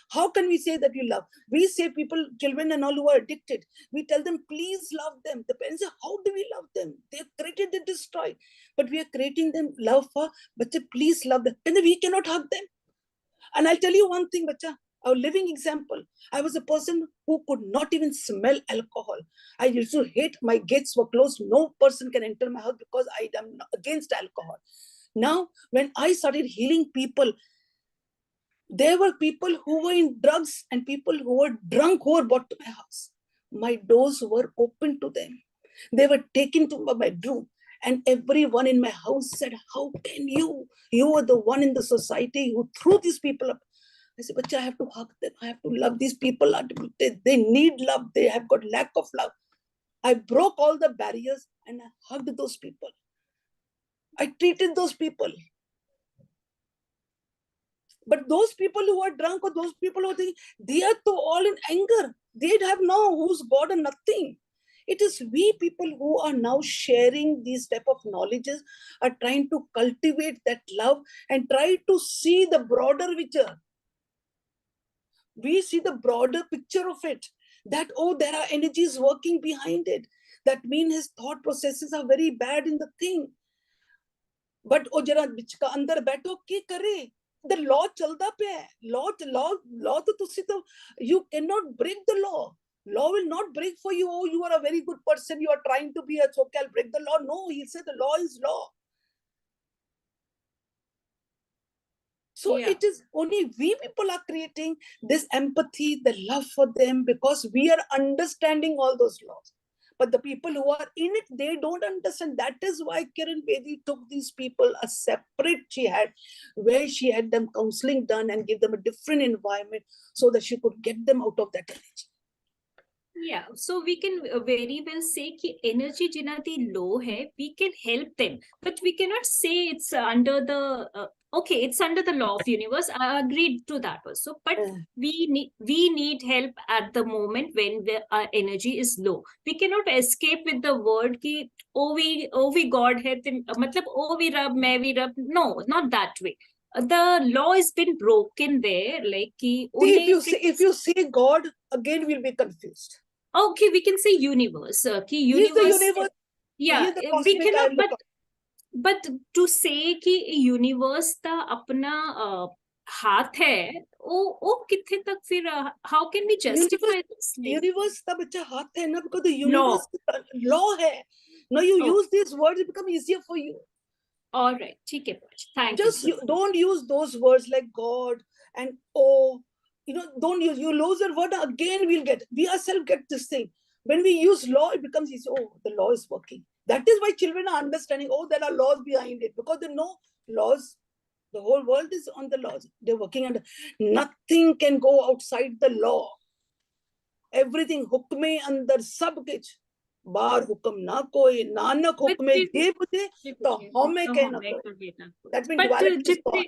How can we say that you love? We say people, children and all who are addicted, we tell them, please love them. The parents say, how do we love them? They're created, they destroy. But we are creating them love for, but please love them. And we cannot hug them. And I'll tell you one thing, bacha, a living example. I was a person who could not even smell alcohol. I used to hate, my gates were closed. No person can enter my house because I am against alcohol. Now, when I started healing people, there were people who were in drugs and people who were drunk who were brought to my house. My doors were open to them. They were taken to my bedroom. And everyone in my house said, how can you? You are the one in the society who threw these people up. I said, but I have to hug them. I have to love these people. They need love. They have got lack of love. I broke all the barriers and I hugged those people. I treated those people. But those people who are drunk or those people who are thinking, they are all in anger. They have no who's God or nothing. It is we people who are now sharing these type of knowledges, are trying to cultivate that love and try to see the broader picture. We see the broader picture of it, that, oh, there are energies working behind it. That means his thought processes are very bad in the thing. But oh, jara bichka andar baitho ki kare? The law chalda pe hai. Law to tusi to, you cannot break the law. Law will not break for you. Oh, you are a very good person. You are trying to be a so I'll break the law. No, he said the law is law. So it is only we people are creating this empathy, the love for them, because we are understanding all those laws. But the people who are in it, they don't understand. That is why Kiran Bedi took these people a separate, where she had them counseling done and give them a different environment so that she could get them out of that energy. Yeah, so we can very well say कि energy जिनकी low है, we can help them, but we cannot say it's under the okay, it's under the law of universe. I agreed to that also, but we need help at the moment when our energy is low. We cannot escape with the word कि oh we God है, मतलब oh we Rab, मैं we Rab. No, not that way. The law has been broken there, like कि if you say God, again we'll be confused. Okay, we can say universe. He is the universe. Yeah, we cannot. But to say कि universe का अपना हाथ है, वो कितने तक फिर how can we justify this? Universe का बच्चा हाथ है ना, because the universe law है. Now you use these words, it becomes easier for you. All right, ठीक है. Thank you. Just don't use those words like God and oh. You know, don't use, you lose your word, again we ourselves get this thing. When we use law, it becomes easy. Oh, the law is working. That is why children are understanding, oh, there are laws behind it, because they know laws, the whole world is on the laws. They're working under, nothing can go outside the law. Everything, hukme andar sab kich. Bar hukum na koi, nanak hukme de bute, to home ke na koi. That means duality is gone.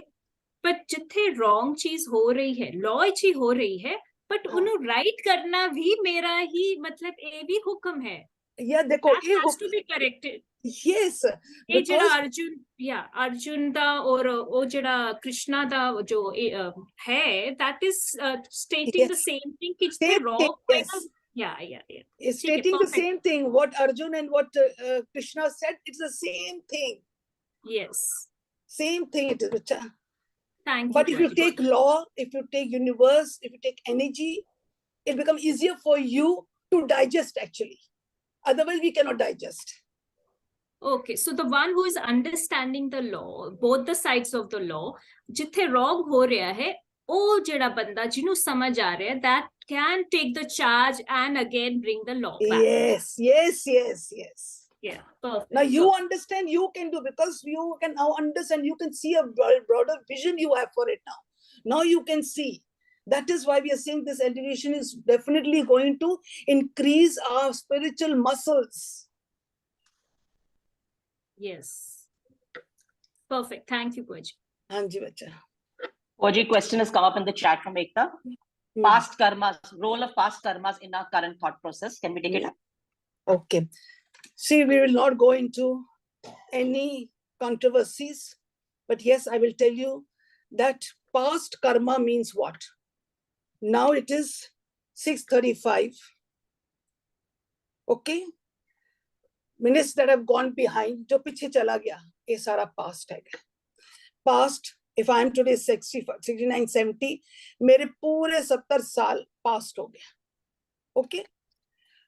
But जिथे wrong चीज हो रही है, law अच्छी हो रही है, but उन्हें right करना भी मेरा ही मतलब ये भी हुक्म है. Yeah, देखो, that has to be corrected. Yes. ये जड़ा अर्जुन दा और वो जड़ा कृष्णा दा जो है, that is stating the same thing कि जिथे wrong yes. Yeah. It's stating the same thing. What Arjun and what Krishna said, it's the same thing. Yes. Same thing it is, bacha. Thank you. But if you take law, if you take universe, if you take energy, it becomes easier for you to digest actually. Otherwise, we cannot digest. Okay, so the one who is understanding the law, both the sides of the law, जिथे wrong हो रहा है, ओ जेड़ा बंदा जिन्हों समझ आ रहा है, that can take the charge and again bring the law back. Yes, yes, yes, yes. Yeah, perfect. Now you perfect. understand, you can do, because you can now understand, you can see a broader vision you have for it now. Now you can see. That is why we are saying this education is definitely going to increase our spiritual muscles. Yes. Perfect. Thank you, Koji. Hanji bacha. Oji, question has come up in the chat from Ekta. Past karmas, role of past karmas in our current thought process. Can we take it up? Okay. See, we will not go into any controversies, but yes, I will tell you that past karma means what? Now it is 6:35. Okay? Minutes that have gone behind, jo piche chala gaya, ye sara past hai. Past, if I am today 65, 69, 70, mere pure 70 saal past ho gaya. Okay?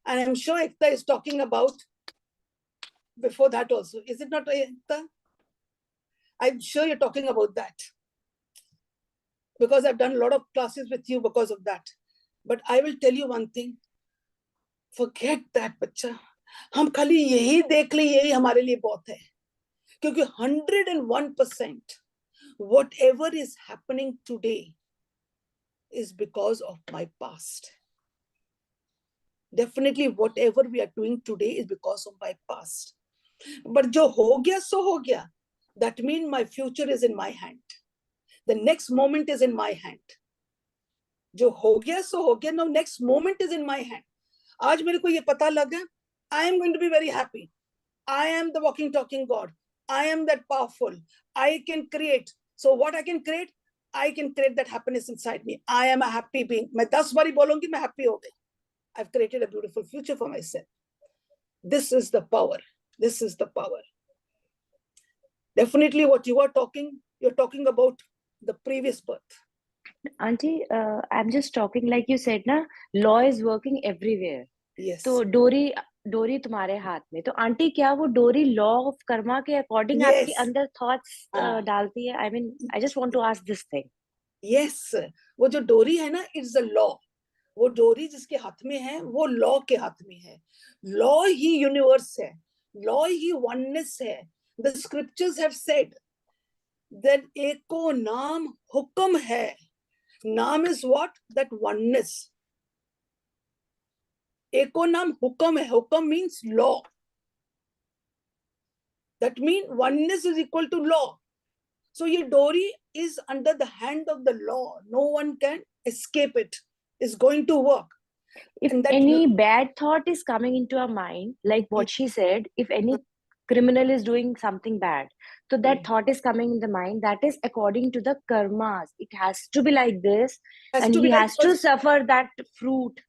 And I'm sure Ekta is talking about before that also. Is it not, Ekta? I'm sure you're talking about that. Because I've done a lot of classes with you because of that. But I will tell you one thing. Forget that, बच्चा. हम खाली यही देख ले, यही हमारे लिए बहुत है. क्योंकि 101% whatever is happening today is because of my past. Definitely whatever we are doing today is because of my past. But जो हो गया सो हो गया. That means my future is in my hand. The next moment is in my hand. जो हो गया सो हो गया. Now next moment is in my hand. आज मेरे को ये पता लगा, I am going to be very happy. I am the walking, talking God. I am that powerful. I can create. So what I can create? I can create that happiness inside me. I am a happy being. मैं 10 बारी बोलूंगी मैं happy हो गई. I've created a beautiful future for myself. This is the power. This is the power. Definitely what you are talking, you're talking about the previous birth. Auntie, I'm just talking like you said, na, law is working everywhere. Yes. तो डोरी तुम्हारे हाथ में. तो aunty क्या वो डोरी law of Karma के अकॉर्डिंग Yes. आपके अंदर थॉट्स डालती है? I just want to ask this thing. Yes. वो जो डोरी है ना, it's the law. वो डोरी जिसके हाथ में है, वो लॉ के हाथ में है. लॉ ही यूनिवर्स है. लॉ ही वननेस है. The scriptures have said that एको नाम हुक्म है. नाम is what? That oneness. एको नाम हुक्म है. हुक्म means law. That means oneness is equal to law. So ये डोरी is under the hand of the law. No one can escape it. It's going to work. If And that any bad thought is coming into our mind, like what she said, if any criminal is doing something bad, so that thought is coming in the mind, that is according to the karmas. It has to be like this, has and to he be like has to suffer that fruit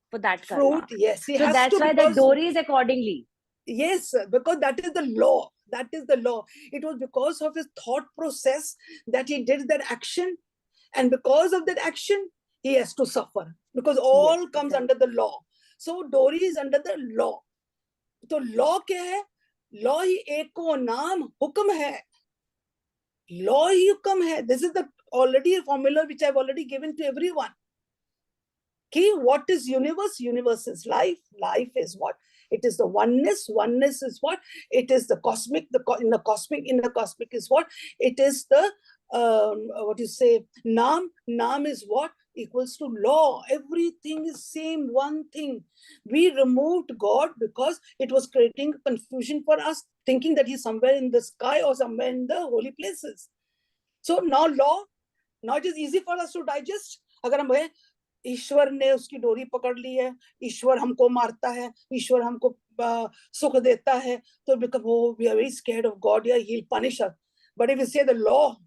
for that karma. fruit. Yes, he So has that's to, why because that dory is accordingly. yes, because that is the law. That is the law. It was because of his thought process that he did that action, and because of that action, he has to suffer. Because all Yes, comes exactly. under the law. So dory is under the law. तो law क्या है? Law ही एको नाम हुक्म है. Law ही हुक्म है. This is the already a formula which I've already given to everyone. Okay, what is universe? Universe is life. Life is what? It is the oneness. Oneness is what? It is the cosmic. In the cosmic is what? It is the what you say? Naam. Naam is what? Equals to law. Everything is same one thing. We removed God because it was creating confusion for us, thinking that he's somewhere in the sky or somewhere in the holy places. So now law. Now it is easy for us to digest. अगर हम कहें ईश्वर ने उसकी डोरी पकड़ ली है, ईश्वर हमको मारता है, ईश्वर हमको सुख देता है, तो become, oh, we are very scared of God, yeah, he'll punish us. But if you say the law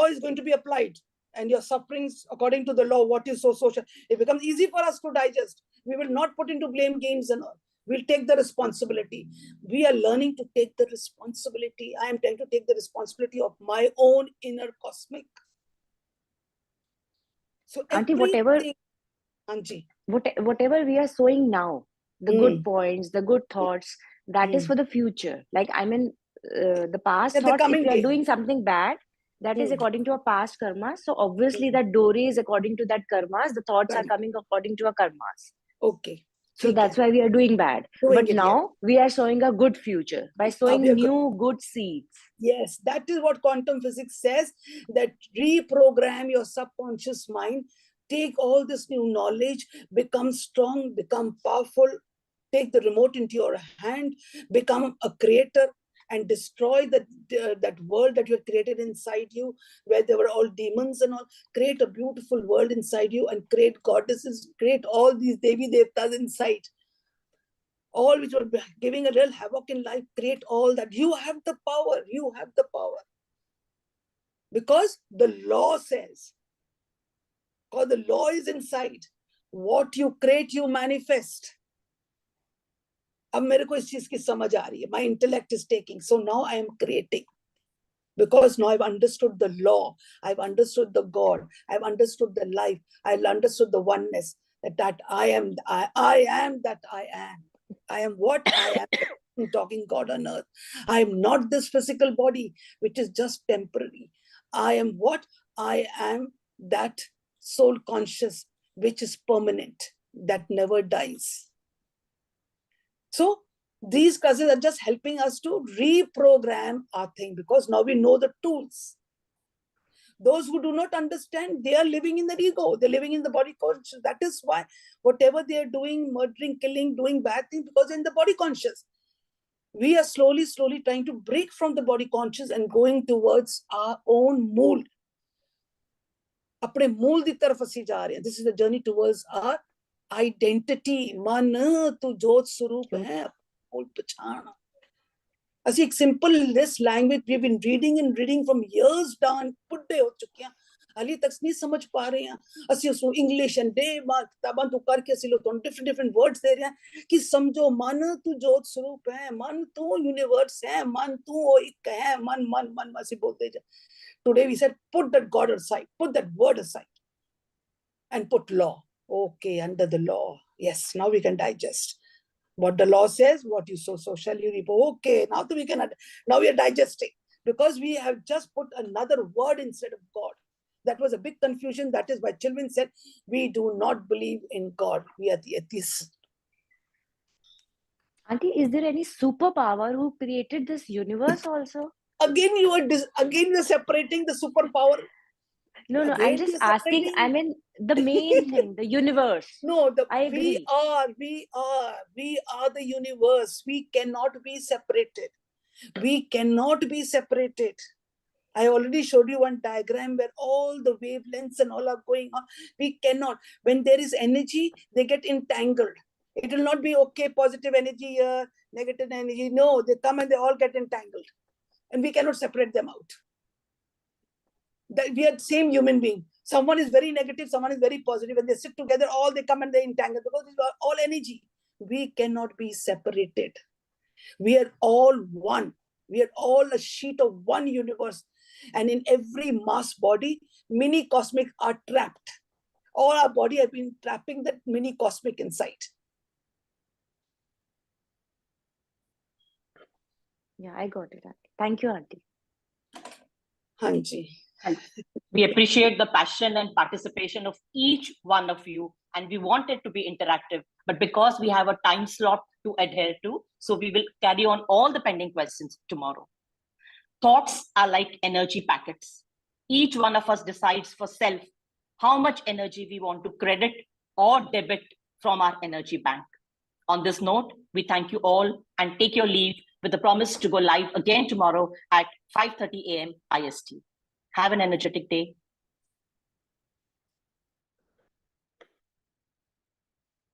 is going to be applied, and your sufferings according to the law, what is so social, it becomes easy for us to digest. We will not put into blame games and all. We'll take the responsibility. We are learning to take the responsibility. I am trying to take the responsibility of my own inner cosmic. So Auntie, whatever we are sowing now, the good points, the good thoughts, that is for the future. Like, the past the thoughts, if coming we are day. doing something bad, That is Hmm. according to our past karmas. So obviously that Dory is according to that karmas. The thoughts are Correct. coming according to our karmas. Okay. So ठीक that's है. why we are doing bad. Doing But it, yes. now we are sowing a good future by sowing we are new good seeds. Yes, that is what quantum physics says, that reprogram your subconscious mind, take all this new knowledge, become strong, become powerful, take the remote into your hand, become a creator, and destroy that world that you have created inside you, where there were all demons and all. Create a beautiful world inside you and create goddesses, create all these Devi Devtas inside. All which were giving a real havoc in life, create all that. You have the power. You have the power. Because the law says, because the law is inside. What you create, you manifest. अब मेरे को इस चीज की समझ आ रही है. My intellect is taking. So now I am creating. Because now I've understood the law. I've understood the God. I've understood the life. I've understood the oneness. That I am that I am. I am what I am. Talking God on earth. I am not this physical body, which is just temporary. I am what? I am that soul conscious, which is permanent, that never dies. So these classes are just helping us to reprogram our thing, because now we know the tools. Those who do not understand, they are living in the ego. They're living in the body conscious. That is why whatever they are doing, murdering, killing, doing bad things, because they're in the body conscious. We are slowly trying to break from the body conscious and going towards our own mold. अपने मूल दी तरफ ਅਸੀਂ जा ਰਹੇ हैं. This is the journey towards our identity. मन तू जोत स्वरूप है, मूल पहचान. ਅਸੀਂ एक simple this language we've been reading from years down, बुड्ढे हो चुके हैं, हाली तक नहीं समझ पा रहे हैं. ਅਸੀਂ उसको इंग्लिश एंड डे मार किताबां तो करके ਅਸੀਂ लोग different words दे रहे हैं कि समझो मन तू जोत स्वरूप है, मन तू यूनिवर्स है, मन तू एक है, मन ਅਸੀਂ बोलते जा. Today we said, put that God aside, put that word aside, and put law. Okay, under the law. Yes, now we can digest. What the law says, what you sow, so shall you reap. Okay, now we are digesting. Because we have just put another word instead of God. That was a big confusion. That is why children said, we do not believe in God. We are the atheists. Auntie, is there any superpower who created this universe also? Again, you are separating the superpower. No, I'm Again, just you're asking. separating. I mean, the main thing, the universe. No, I agree. we are the universe. We cannot be separated. We cannot be separated. I already showed you one diagram where all the wavelengths and all are going on. We cannot. When there is energy, they get entangled. It will not be okay, positive energy here, negative energy. No, they come and they all get entangled. And we cannot separate them out. That we are the same human being. Someone is very negative, someone is very positive. When they sit together, all they come and they entangle, because these are all energy. We cannot be separated. We are all one. We are all a sheet of one universe. And in every mass body, mini cosmic are trapped. All our body have been trapping that mini cosmic inside. Yeah, I got it, Auntie. Thank you, Auntie. Hanji. We appreciate the passion and participation of each one of you, and we want it to be interactive. But because we have a time slot to adhere to, so we will carry on all the pending questions tomorrow. Thoughts are like energy packets. Each one of us decides for self how much energy we want to credit or debit from our energy bank. On this note, we thank you all and take your leave with the promise to go live again tomorrow at 5:30 a.m. IST. Have an energetic day.